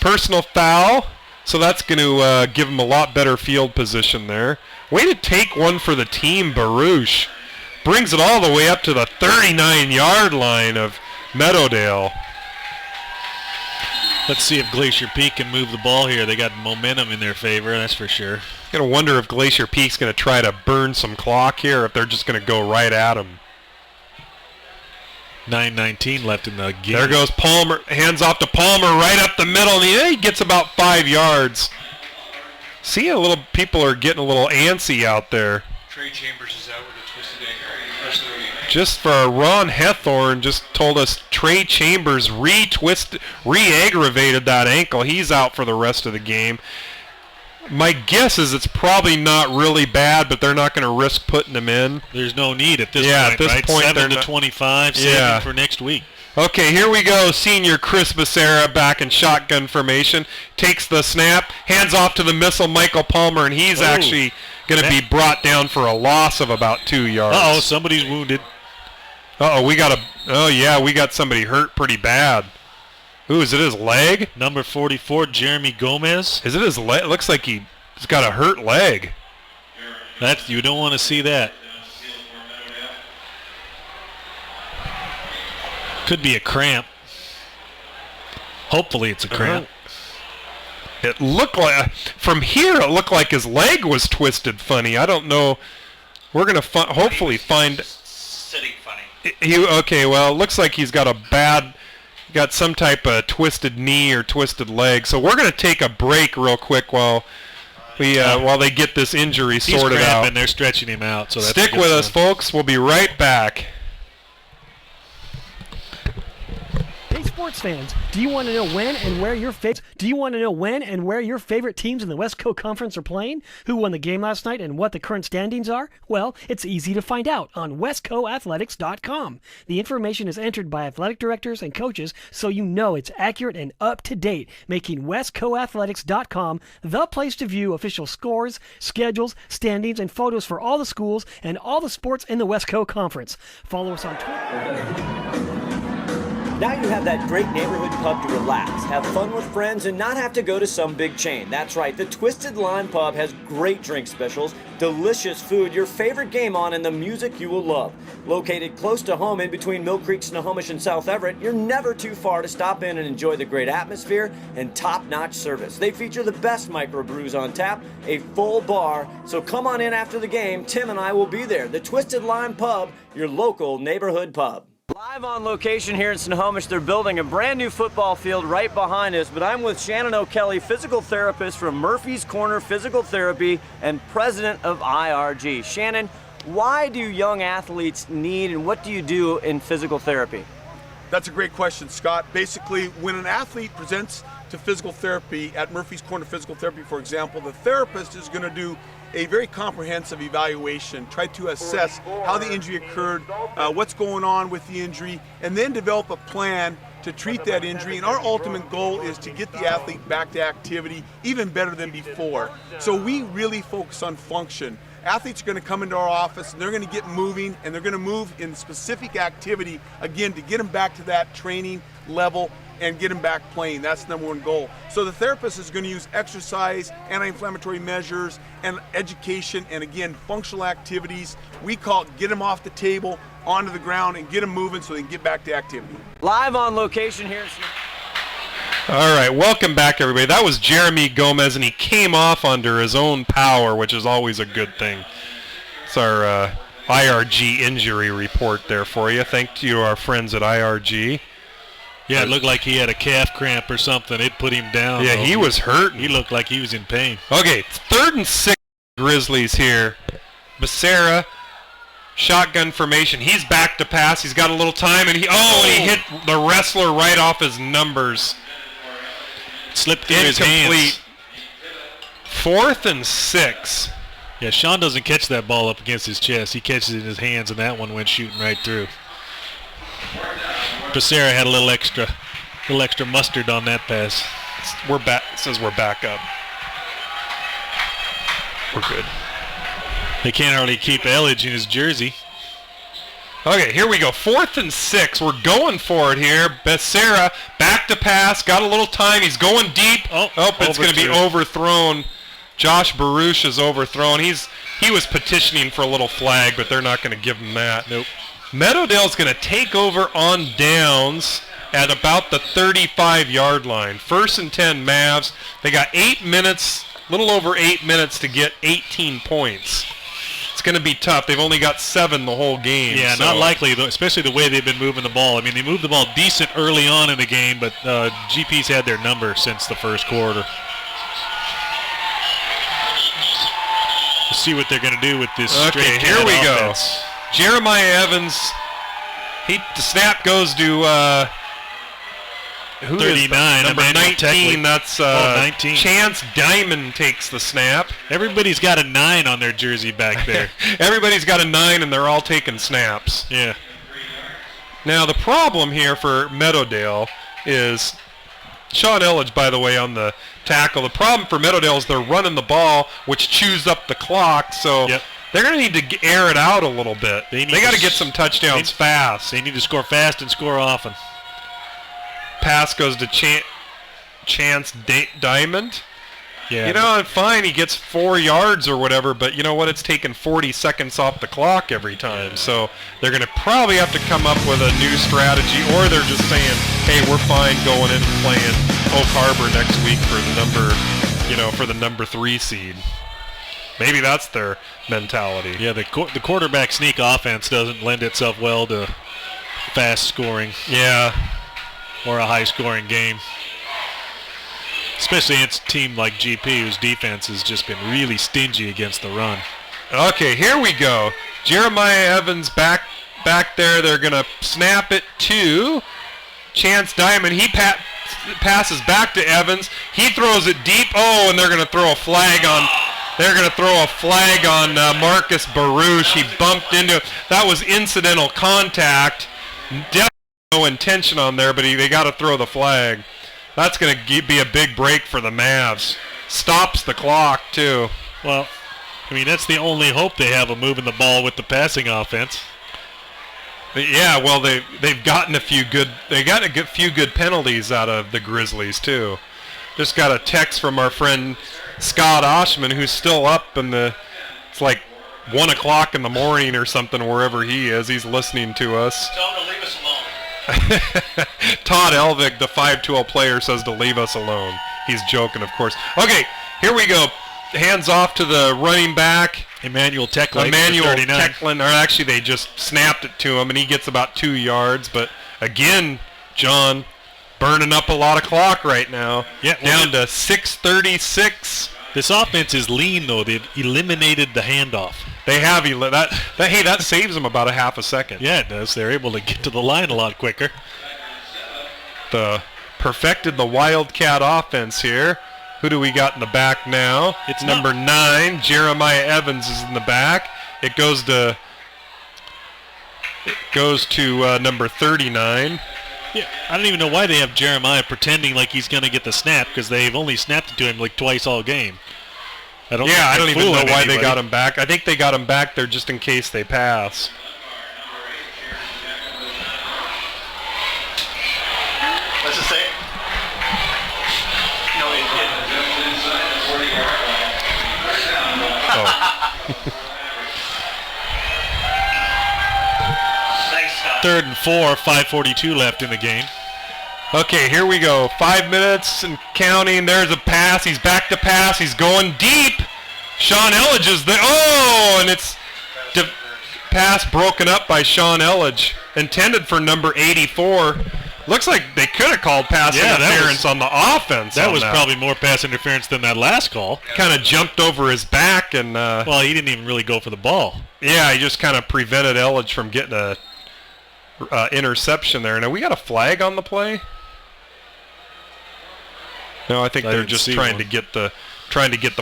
Personal foul, so that's going to give him a lot better field position there. Way to take one for the team, Baruch. Brings it all the way up to the 39-yard line of Meadowdale. Let's see if Glacier Peak can move the ball here. They got momentum in their favor, that's for sure. Going to wonder if Glacier Peak's going to try to burn some clock here, if they're just going to go right at him. 9:19 left in the game. There goes Palmer. Hands off to Palmer right up the middle. And he gets about 5 yards. See, people are getting a little antsy out there. Trey Chambers is out with a twisted ankle. Rest of the game. Just for Ron Hethorn just told us Trey Chambers re-aggravated that ankle. He's out for the rest of the game. My guess is it's probably not really bad, but they're not going to risk putting him in. There's no need at this point, at this right? point 7 to 25, saving for next week. Okay, here we go. Senior Chris Becerra back in shotgun formation. Takes the snap, hands off to the missile, Michael Palmer, and he's actually going to be brought down for a loss of about 2 yards. Uh-oh, somebody's wounded. We got somebody hurt pretty bad. Who is it? His leg? Number 44, Jeremy Gomez. Is it his leg? It looks like he's got a hurt leg. You don't want to see that. Could be a cramp. Hopefully it's a cramp. It looked like, from here, it looked like his leg was twisted funny. I don't know. We're going to hopefully find... Sitting funny. Okay, well, it looks like he's got got some type of twisted knee or twisted leg. So we're going to take a break real quick while they get this injury sorted out. And they're stretching him out. So that's Stick with us, folks. We'll be right back. Hey, sports fans, do you want to know when and where your favorite teams in the West Coast Conference are playing? Who won the game last night and what the current standings are? Well, it's easy to find out on westcoathletics.com. The information is entered by athletic directors and coaches, so you know it's accurate and up to date, making westcoathletics.com the place to view official scores, schedules, standings, and photos for all the schools and all the sports in the West Coast Conference. Follow us on Twitter. Now you have that great neighborhood pub to relax, have fun with friends, and not have to go to some big chain. That's right, the Twisted Lime Pub has great drink specials, delicious food, your favorite game on, and the music you will love. Located close to home in between Mill Creek, Snohomish, and South Everett, you're never too far to stop in and enjoy the great atmosphere and top-notch service. They feature the best microbrews on tap, a full bar, so come on in after the game. Tim and I will be there. The Twisted Lime Pub, your local neighborhood pub. Live on location here in Snohomish, they're building a brand new football field right behind us, but I'm with Shannon O'Kelly, physical therapist from Murphy's Corner Physical Therapy and president of IRG. Shannon, why do young athletes need and what do you do in physical therapy? That's a great question, Scott. Basically, when an athlete presents to physical therapy at Murphy's Corner Physical Therapy, for example, the therapist is going to do a very comprehensive evaluation, try to assess how the injury occurred, what's going on with the injury, and then develop a plan to treat that injury. And our ultimate goal is to get the athlete back to activity even better than before. So we really focus on function. Athletes are going to come into our office and they're going to get moving, and they're going to move in specific activity, again, to get them back to that training level and get them back playing. That's the number one goal. So the therapist is going to use exercise, anti-inflammatory measures, and education, and again, functional activities. We call it get them off the table, onto the ground, and get them moving so they can get back to activity. Live on location here. All right, welcome back, everybody. That was Jeremy Gomez, and he came off under his own power, which is always a good thing. It's our IRG injury report there for you. Thank you to our friends at IRG. Yeah, it looked like he had a calf cramp or something. It put him down. Yeah, he was hurt. He looked like he was in pain. Okay, 3rd and 6 Grizzlies here. Becerra, shotgun formation. He's back to pass. He's got a little time, and he hit the wrestler right off his numbers. Slipped through his hands. 4th and 6. Yeah, Sean doesn't catch that ball up against his chest. He catches it in his hands, and that one went shooting right through. Becerra had a little extra mustard on that pass. We're back. It says we're back up. We're good. They can't hardly keep Elledge in his jersey. Okay, here we go. 4th and 6. We're going for it here. Becerra back to pass. Got a little time. He's going deep. It's going to be overthrown. Josh Baruch is overthrown. He was petitioning for a little flag, but they're not going to give him that. Nope. Meadowdale's going to take over on downs at about the 35-yard line. 1st and 10 Mavs. They got 8 minutes, a little over 8 minutes to get 18 points. It's going to be tough. They've only got 7 the whole game. Yeah, so. not likely, though, especially the way they've been moving the ball. I mean, they moved the ball decent early on in the game, but GP's had their number since the first quarter. We'll see what they're going to do with this straight here we offense. Go. Jeremiah Evans, the snap goes to 39, number 19. That's 19. Chance Diamond takes the snap. Everybody's got a 9 on their jersey back there. Everybody's got a 9, and they're all taking snaps. Yeah. Now the problem here for Meadowdale is Sean Elledge, by the way, on the tackle. The problem for Meadowdale is they're running the ball, which chews up the clock. So. Yep. They're going to need to air it out a little bit. They got to get some touchdowns fast. They need to score fast and score often. Pass goes to Chance Diamond. Yeah. You know, fine, he gets 4 yards or whatever, but you know what? It's taking 40 seconds off the clock every time. So they're going to probably have to come up with a new strategy, or they're just saying, hey, we're fine going in and playing Oak Harbor next week for the number 3 seed. Maybe that's their mentality. Yeah, the quarterback sneak offense doesn't lend itself well to fast scoring. Yeah. Or a high-scoring game. Especially against a team like GP, whose defense has just been really stingy against the run. Okay, here we go. Jeremiah Evans back there. They're going to snap it to Chance Diamond. He passes back to Evans. He throws it deep. Oh, and they're going to throw a flag on... They're going to throw a flag on Marcus Baruch. He bumped into it. That was incidental contact. Definitely no intention on there, but they got to throw the flag. That's going to be a big break for the Mavs. Stops the clock, too. Well, I mean, that's the only hope they have of moving the ball with the passing offense. Yeah, well, they've gotten a few good penalties out of the Grizzlies, too. Just got a text from our friend Scott Oshman, who's still up it's like 1 o'clock in the morning or something wherever he is. He's listening to us. Tell him to leave us alone. Todd Elvig, the 5-2-0 player, says to leave us alone. He's joking, of course. Okay, here we go. Hands off to the running back. Emmanuel Tecklin, or actually they just snapped it to him, and he gets about 2 yards. But again, John, burning up a lot of clock right now. Yeah, down to 6:36. This offense is lean, though. They've eliminated the handoff. They have that saves them about a half a second. Yeah, it does. They're able to get to the line a lot quicker. Perfected the Wildcat offense here. Who do we got in the back now? It's number 9. Jeremiah Evans is in the back. It goes to number 39. Yeah, I don't even know why they have Jeremiah pretending like he's going to get the snap, because they've only snapped it to him like twice all game. I don't even know why they got him. him back. I think they got him back there just in case they pass. What's it say? No, it didn't. Thanks, Scott. 3rd and 4, 5:42 left in the game. Okay, here we go. 5 minutes and counting. There's a pass. He's back to pass. He's going deep. Sean Elledge is there. Oh, and it's pass broken up by Sean Elledge. Intended for number 84. Looks like they could have called pass interference on the offense. That was probably more pass interference than that last call. Kind of jumped over his back and... well, he didn't even really go for the ball. Yeah, he just kind of prevented Elledge from getting a interception there. Now, we got a flag on the play? No, I think they're just trying to get the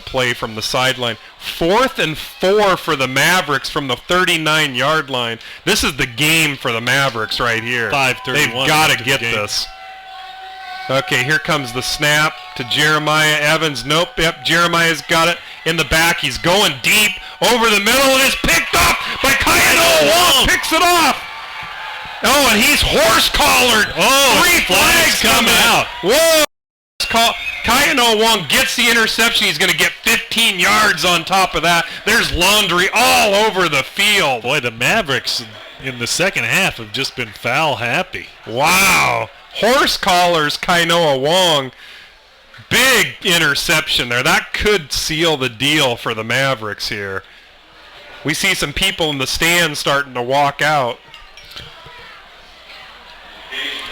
play from the sideline. 4th and 4 for the Mavericks from the 39-yard line. This is the game for the Mavericks right here. 5:31. They've got to get this. Okay, here comes the snap to Jeremiah Evans. Nope, yep, Jeremiah's got it in the back. He's going deep over the middle, and it's picked up by Kayano Wong. Picks it off. Oh, and he's horse-collared. Oh, 3 flags coming out. Whoa. Kayano Wong gets the interception. He's going to get 15 yards on top of that. There's laundry all over the field. Boy, the Mavericks in the second half have just been foul happy. Wow. Horse collars Kayano Wong. Big interception there. That could seal the deal for the Mavericks here. We see some people in the stands starting to walk out.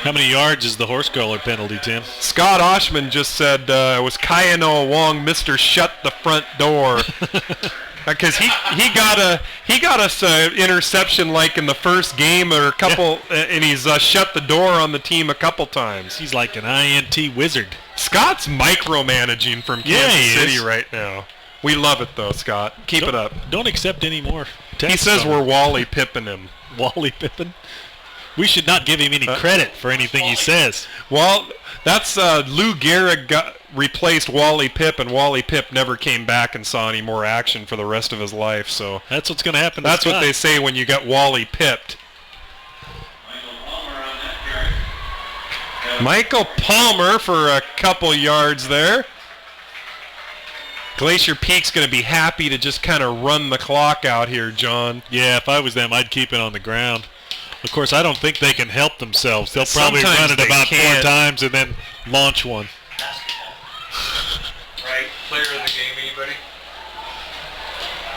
How many yards is the horse collar penalty, Tim? Scott Oshman just said it was Kayano Wong, Mr. Shut the Front Door. Because he got us an interception like in the first game or a couple, and he's shut the door on the team a couple times. He's like an INT wizard. Scott's micromanaging from Kansas City right now. We love it though, Scott. Keep it up. Don't accept any more texts. He says we're Wally Pippin him. Wally Pippin? We should not give him any credit for anything he says. Well, that's Lou Gehrig replaced Wally Pipp, and Wally Pipp never came back and saw any more action for the rest of his life. So that's what's going to happen. That's what they say when you got Wally pipped. Michael Palmer for a couple yards there. Glacier Peak's going to be happy to just kind of run the clock out here, John. Yeah, if I was them, I'd keep it on the ground. Of course, I don't think they can help themselves. They'll probably run it about 4 times and then launch one. Right, player of the game, anybody?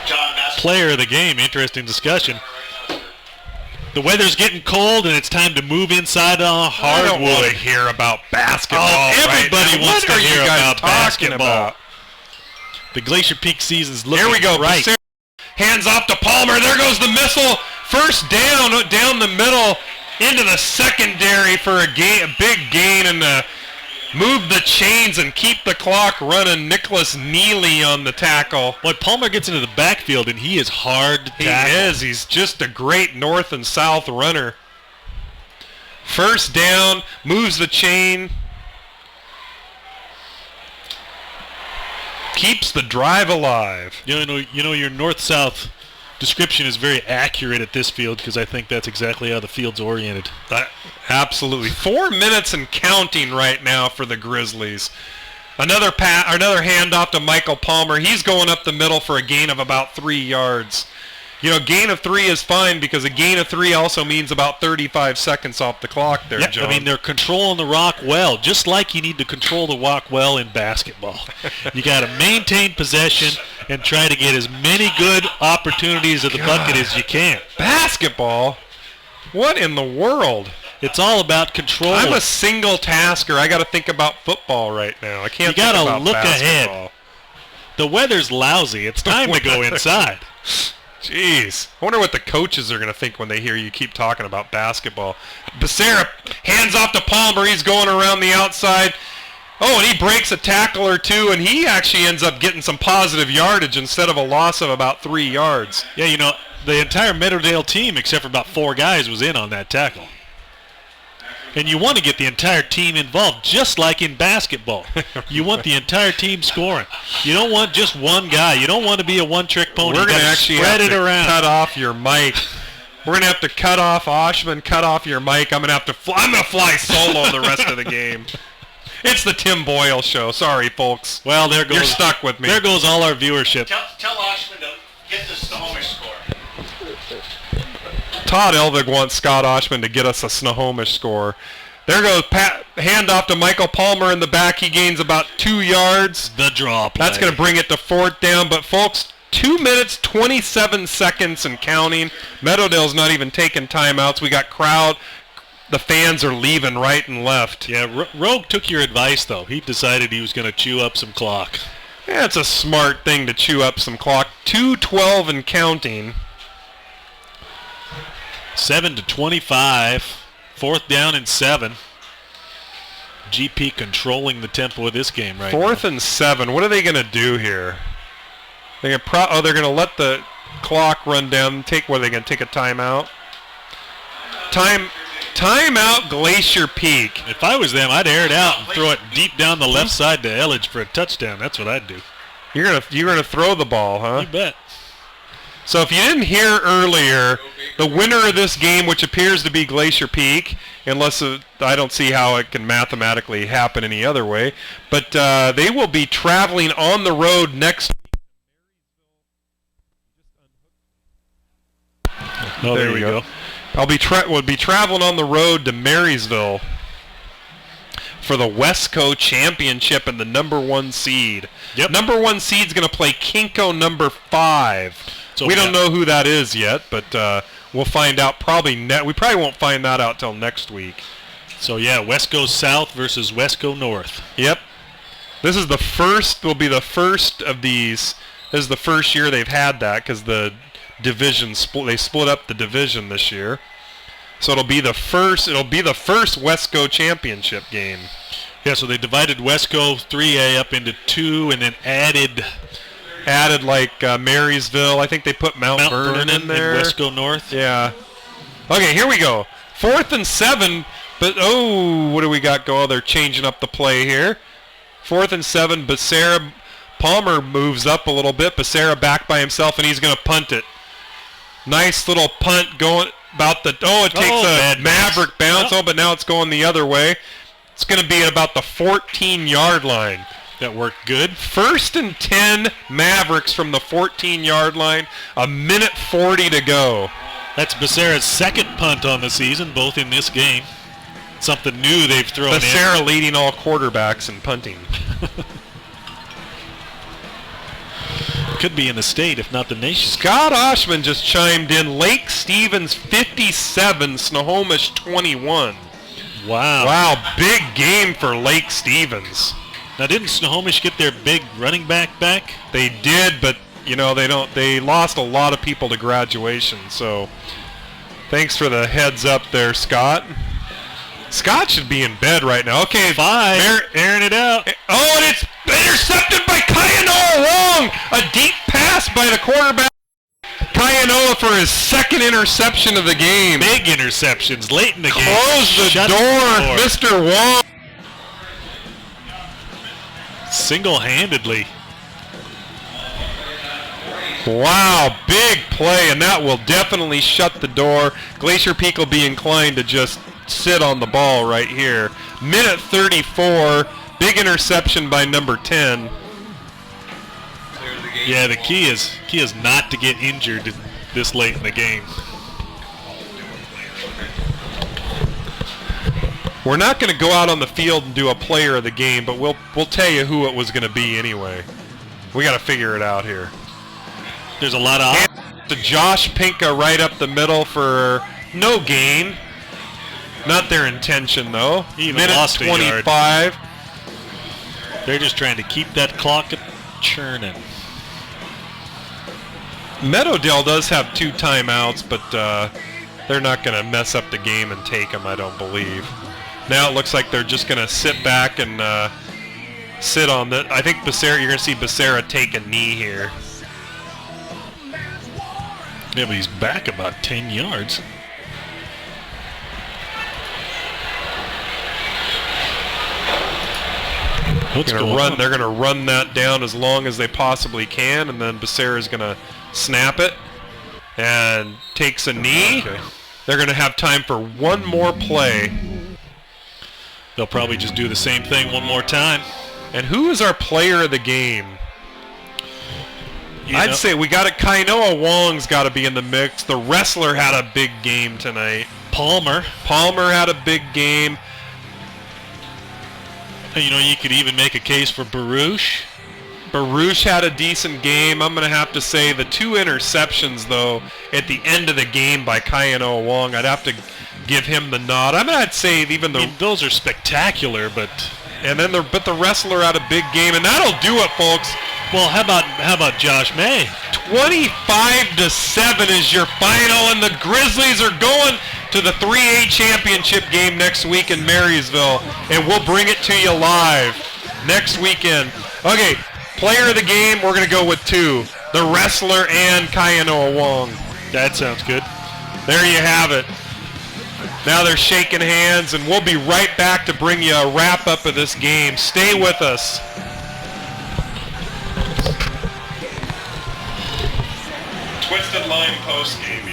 John, player of the game, interesting discussion. The weather's getting cold and it's time to move inside on hardwood. I don't want to hear about basketball. Everybody wants to hear about basketball. About? The Glacier Peak season's looking Here we go. Right. Hands off to Palmer. There goes the missile. First down the middle into the secondary for a big gain, and move the chains and keep the clock running. Nicholas Neely on the tackle. But Palmer gets into the backfield, and he is hard to tackle. He is. He's just a great north and south runner. First down, moves the chain. Keeps the drive alive. You know your north-south description is very accurate at this field because I think that's exactly how the field's oriented. Absolutely. 4 minutes and counting right now for the Grizzlies. Another handoff to Michael Palmer. He's going up the middle for a gain of about 3 yards. You know, gain of 3 is fine because a gain of 3 also means about 35 seconds off the clock there, John. I mean, they're controlling the rock well, just like you need to control the rock well in basketball. You got to maintain possession and try to get as many good opportunities at the bucket as you can. Basketball? What in the world? It's all about control. I'm a single tasker. I got to think about football right now. I can't think about basketball. You got to look ahead. The weather's lousy. It's time to go inside. Jeez. I wonder what the coaches are going to think when they hear you keep talking about basketball. Becerra hands off to Palmer. He's going around the outside. Oh, and he breaks a tackle or two, and he actually ends up getting some positive yardage instead of a loss of about 3 yards. Yeah, you know, the entire Meadowdale team, except for about 4 guys, was in on that tackle. And you want to get the entire team involved, just like in basketball. You want the entire team scoring. You don't want just one guy. You don't want to be a one-trick pony. We're going to actually spread have it to around. cut off your mic. We're going to have to cut off Oshman, cut off your mic. I'm going to have to I'm going to fly solo the rest of the game. It's the Tim Boyle show. Sorry, folks. Well, there goes. You're stuck with me. There goes all our viewership. Tell Oshman to get the Snohomish score. Todd Elvig wants Scott Oshman to get us a Snohomish score. There goes hand off to Michael Palmer in the back. He gains about 2 yards. The draw play. That's going to bring it to 4th down. But, folks, 2 minutes, 27 seconds and counting. Meadowdale's not even taking timeouts. We got crowd. The fans are leaving right and left. Yeah, Rogue took your advice, though. He decided he was going to chew up some clock. Yeah, it's a smart thing to chew up some clock. 2:12 and counting. 7-25. 4th down and 7. GP controlling the tempo of this game right 4th now. and 7. What are they going to do here? They're going to let the clock run down. Are they going to take a timeout? Timeout Glacier Peak. If I was them, I'd air it out and throw it deep down the left side to Elledge for a touchdown. That's what I'd do. You're gonna throw the ball, huh? You bet. So if you didn't hear earlier, the winner of this game, which appears to be Glacier Peak, unless I don't see how it can mathematically happen any other way, but they will be traveling on the road next. Oh, there we go. We'll be traveling on the road to Marysville for the Westco Championship and the #1 seed. Yep. #1 seed's going to play Kinko #5. So we don't know who that is yet, but we'll find out probably we probably won't find that out till next week. So yeah, Westco South versus Westco North. Yep. This is the first. Will be the first of these. This is the first year they've had that because the division they split up the division this year. So it'll be the first Westco championship game. Yeah, so they divided Westco 3A up into 2 and then added like Marysville. I think they put Mount Vernon in there. And Westco North. Yeah. Okay, here we go. 4th and 7, but what do we got going? They're changing up the play here. 4th and 7, Becerra Palmer moves up a little bit. Becerra back by himself, and he's going to punt it. Nice little punt going about it takes a Maverick bounce. But now it's going the other way. It's going to be at about the 14-yard line. That worked good. 1st and 10 Mavericks from the 14-yard line. 1:40 to go. That's Becerra's second punt on the season, both in this game. Something new they've thrown in. Becerra leading all quarterbacks in punting. Could be in the state, if not the nation. Scott Oshman just chimed in. Lake Stevens 57, Snohomish 21. Wow. Wow, big game for Lake Stevens. Now, didn't Snohomish get their big running back back? They did, but they lost a lot of people to graduation. So, thanks for the heads up there, Scott. Scott should be in bed right now. Okay, 5. Airing it out. Oh, and it's intercepted by Kayanoa Wong. A deep pass by the quarterback. Kayanoa for his second interception of the game. Big interceptions late in the game. Close the door, Mr. Wong. Single-handedly. Wow, big play, and that will definitely shut the door. Glacier Peak will be inclined to just sit on the ball right here. 1:34, big interception by number 10. Yeah, the key is not to get injured this late in the game. We're not going to go out on the field and do a player of the game, but we'll tell you who it was going to be anyway. We got to figure it out here. There's a lot of to Josh Pinka right up the middle for no gain. Not their intention though. Even lost 25. They're just trying to keep that clock churning. Meadowdale does have 2 timeouts, but they're not going to mess up the game and take them, I don't believe. Now it looks like they're just going to sit back and sit on the. I think Becerra. You're going to see Becerra take a knee here. Yeah, but he's back about 10 yards. What's going on? They're going to run that down as long as they possibly can, and then Becerra's going to snap it and takes a knee. Okay. They're going to have time for one more play. They'll probably just do the same thing one more time. And who is our player of the game? I'd say we got it. Kainoa Wong's got to be in the mix. The wrestler had a big game tonight. Palmer had a big game. You could even make a case for Baruch. Baruch had a decent game. I'm going to have to say the 2 interceptions, though, at the end of the game by Kainoa Wong, I'd have to give him the nod. I'd say even those are spectacular, but the wrestler had a big game, and that'll do it, folks. Well, how about Josh May? 25-7 is your final, and the Grizzlies are going to the 3A championship game next week in Marysville, and we'll bring it to you live next weekend. Okay, player of the game, we're going to go with 2. The wrestler and Kainoa Wong. That sounds good. There you have it. Now they're shaking hands, and we'll be right back to bring you a wrap-up of this game. Stay with us. Twisted Line post-game,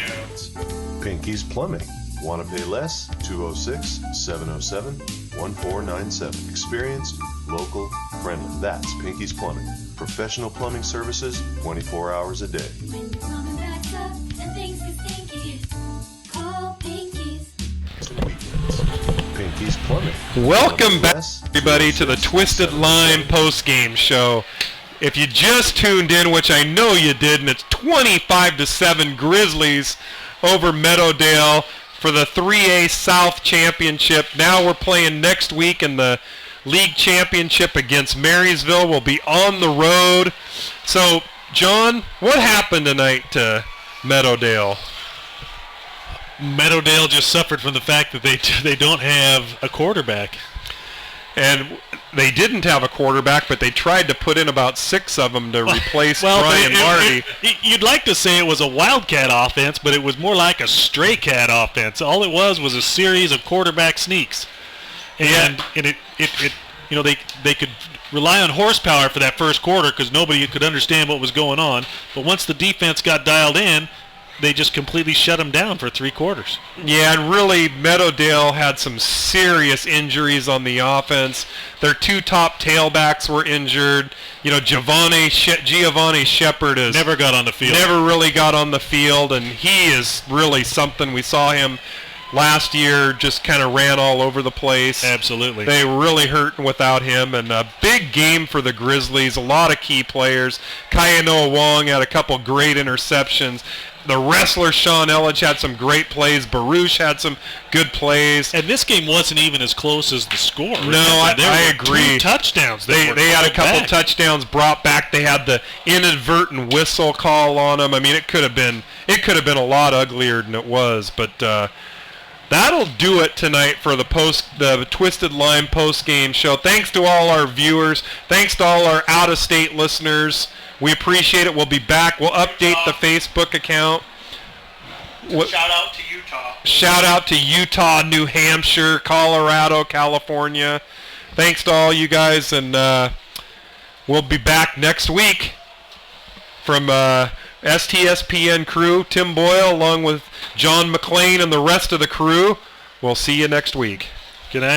Pinky's Plumbing. Want to pay less? 206-707-1497. Experienced, local, friendly. That's Pinky's Plumbing. Professional plumbing services 24 hours a day. When the plumbing backs up and things get stinky, call Pinky's. Pinky's Plumbing. Welcome back, everybody, to the Twisted Line post-game show. If you just tuned in, which I know you did, and it's 25-7 Grizzlies over Meadowdale for the 3A South Championship. Now we're playing next week in the league championship against Marysville. We'll be on the road. So, John, what happened tonight to Meadowdale? Meadowdale just suffered from the fact that they don't have a quarterback. And they didn't have a quarterback, but they tried to put in about 6 of them to replace Brian Marty. You'd like to say it was a wildcat offense, but it was more like a stray cat offense. All it was a series of quarterback sneaks. And they could rely on horsepower for that first quarter because nobody could understand what was going on. But once the defense got dialed in, they just completely shut them down for 3 quarters. Yeah, and really, Meadowdale had some serious injuries on the offense. Their 2 top tailbacks were injured. Giovanni Shepard is never got on the field. Never really got on the field, and he is really something. We saw him last year, just kind of ran all over the place. Absolutely. They really hurt without him, and a big game for the Grizzlies. A lot of key players. Kainoa Wong had a couple great interceptions. The wrestler, Sean Elledge, had some great plays. Baruch had some good plays. And this game wasn't even as close as the score. No, I agree. 2 touchdowns. They had a couple touchdowns brought back. They had the inadvertent whistle call on them. I mean, it could have been a lot uglier than it was. But that'll do it tonight for the Twisted Line post-game show. Thanks to all our viewers. Thanks to all our out-of-state listeners. We appreciate it. We'll be back. We'll update the Facebook account. Shout out to Utah. Shout out to Utah, New Hampshire, Colorado, California. Thanks to all you guys, and we'll be back next week from STSPN crew, Tim Boyle, along with John McLean and the rest of the crew. We'll see you next week.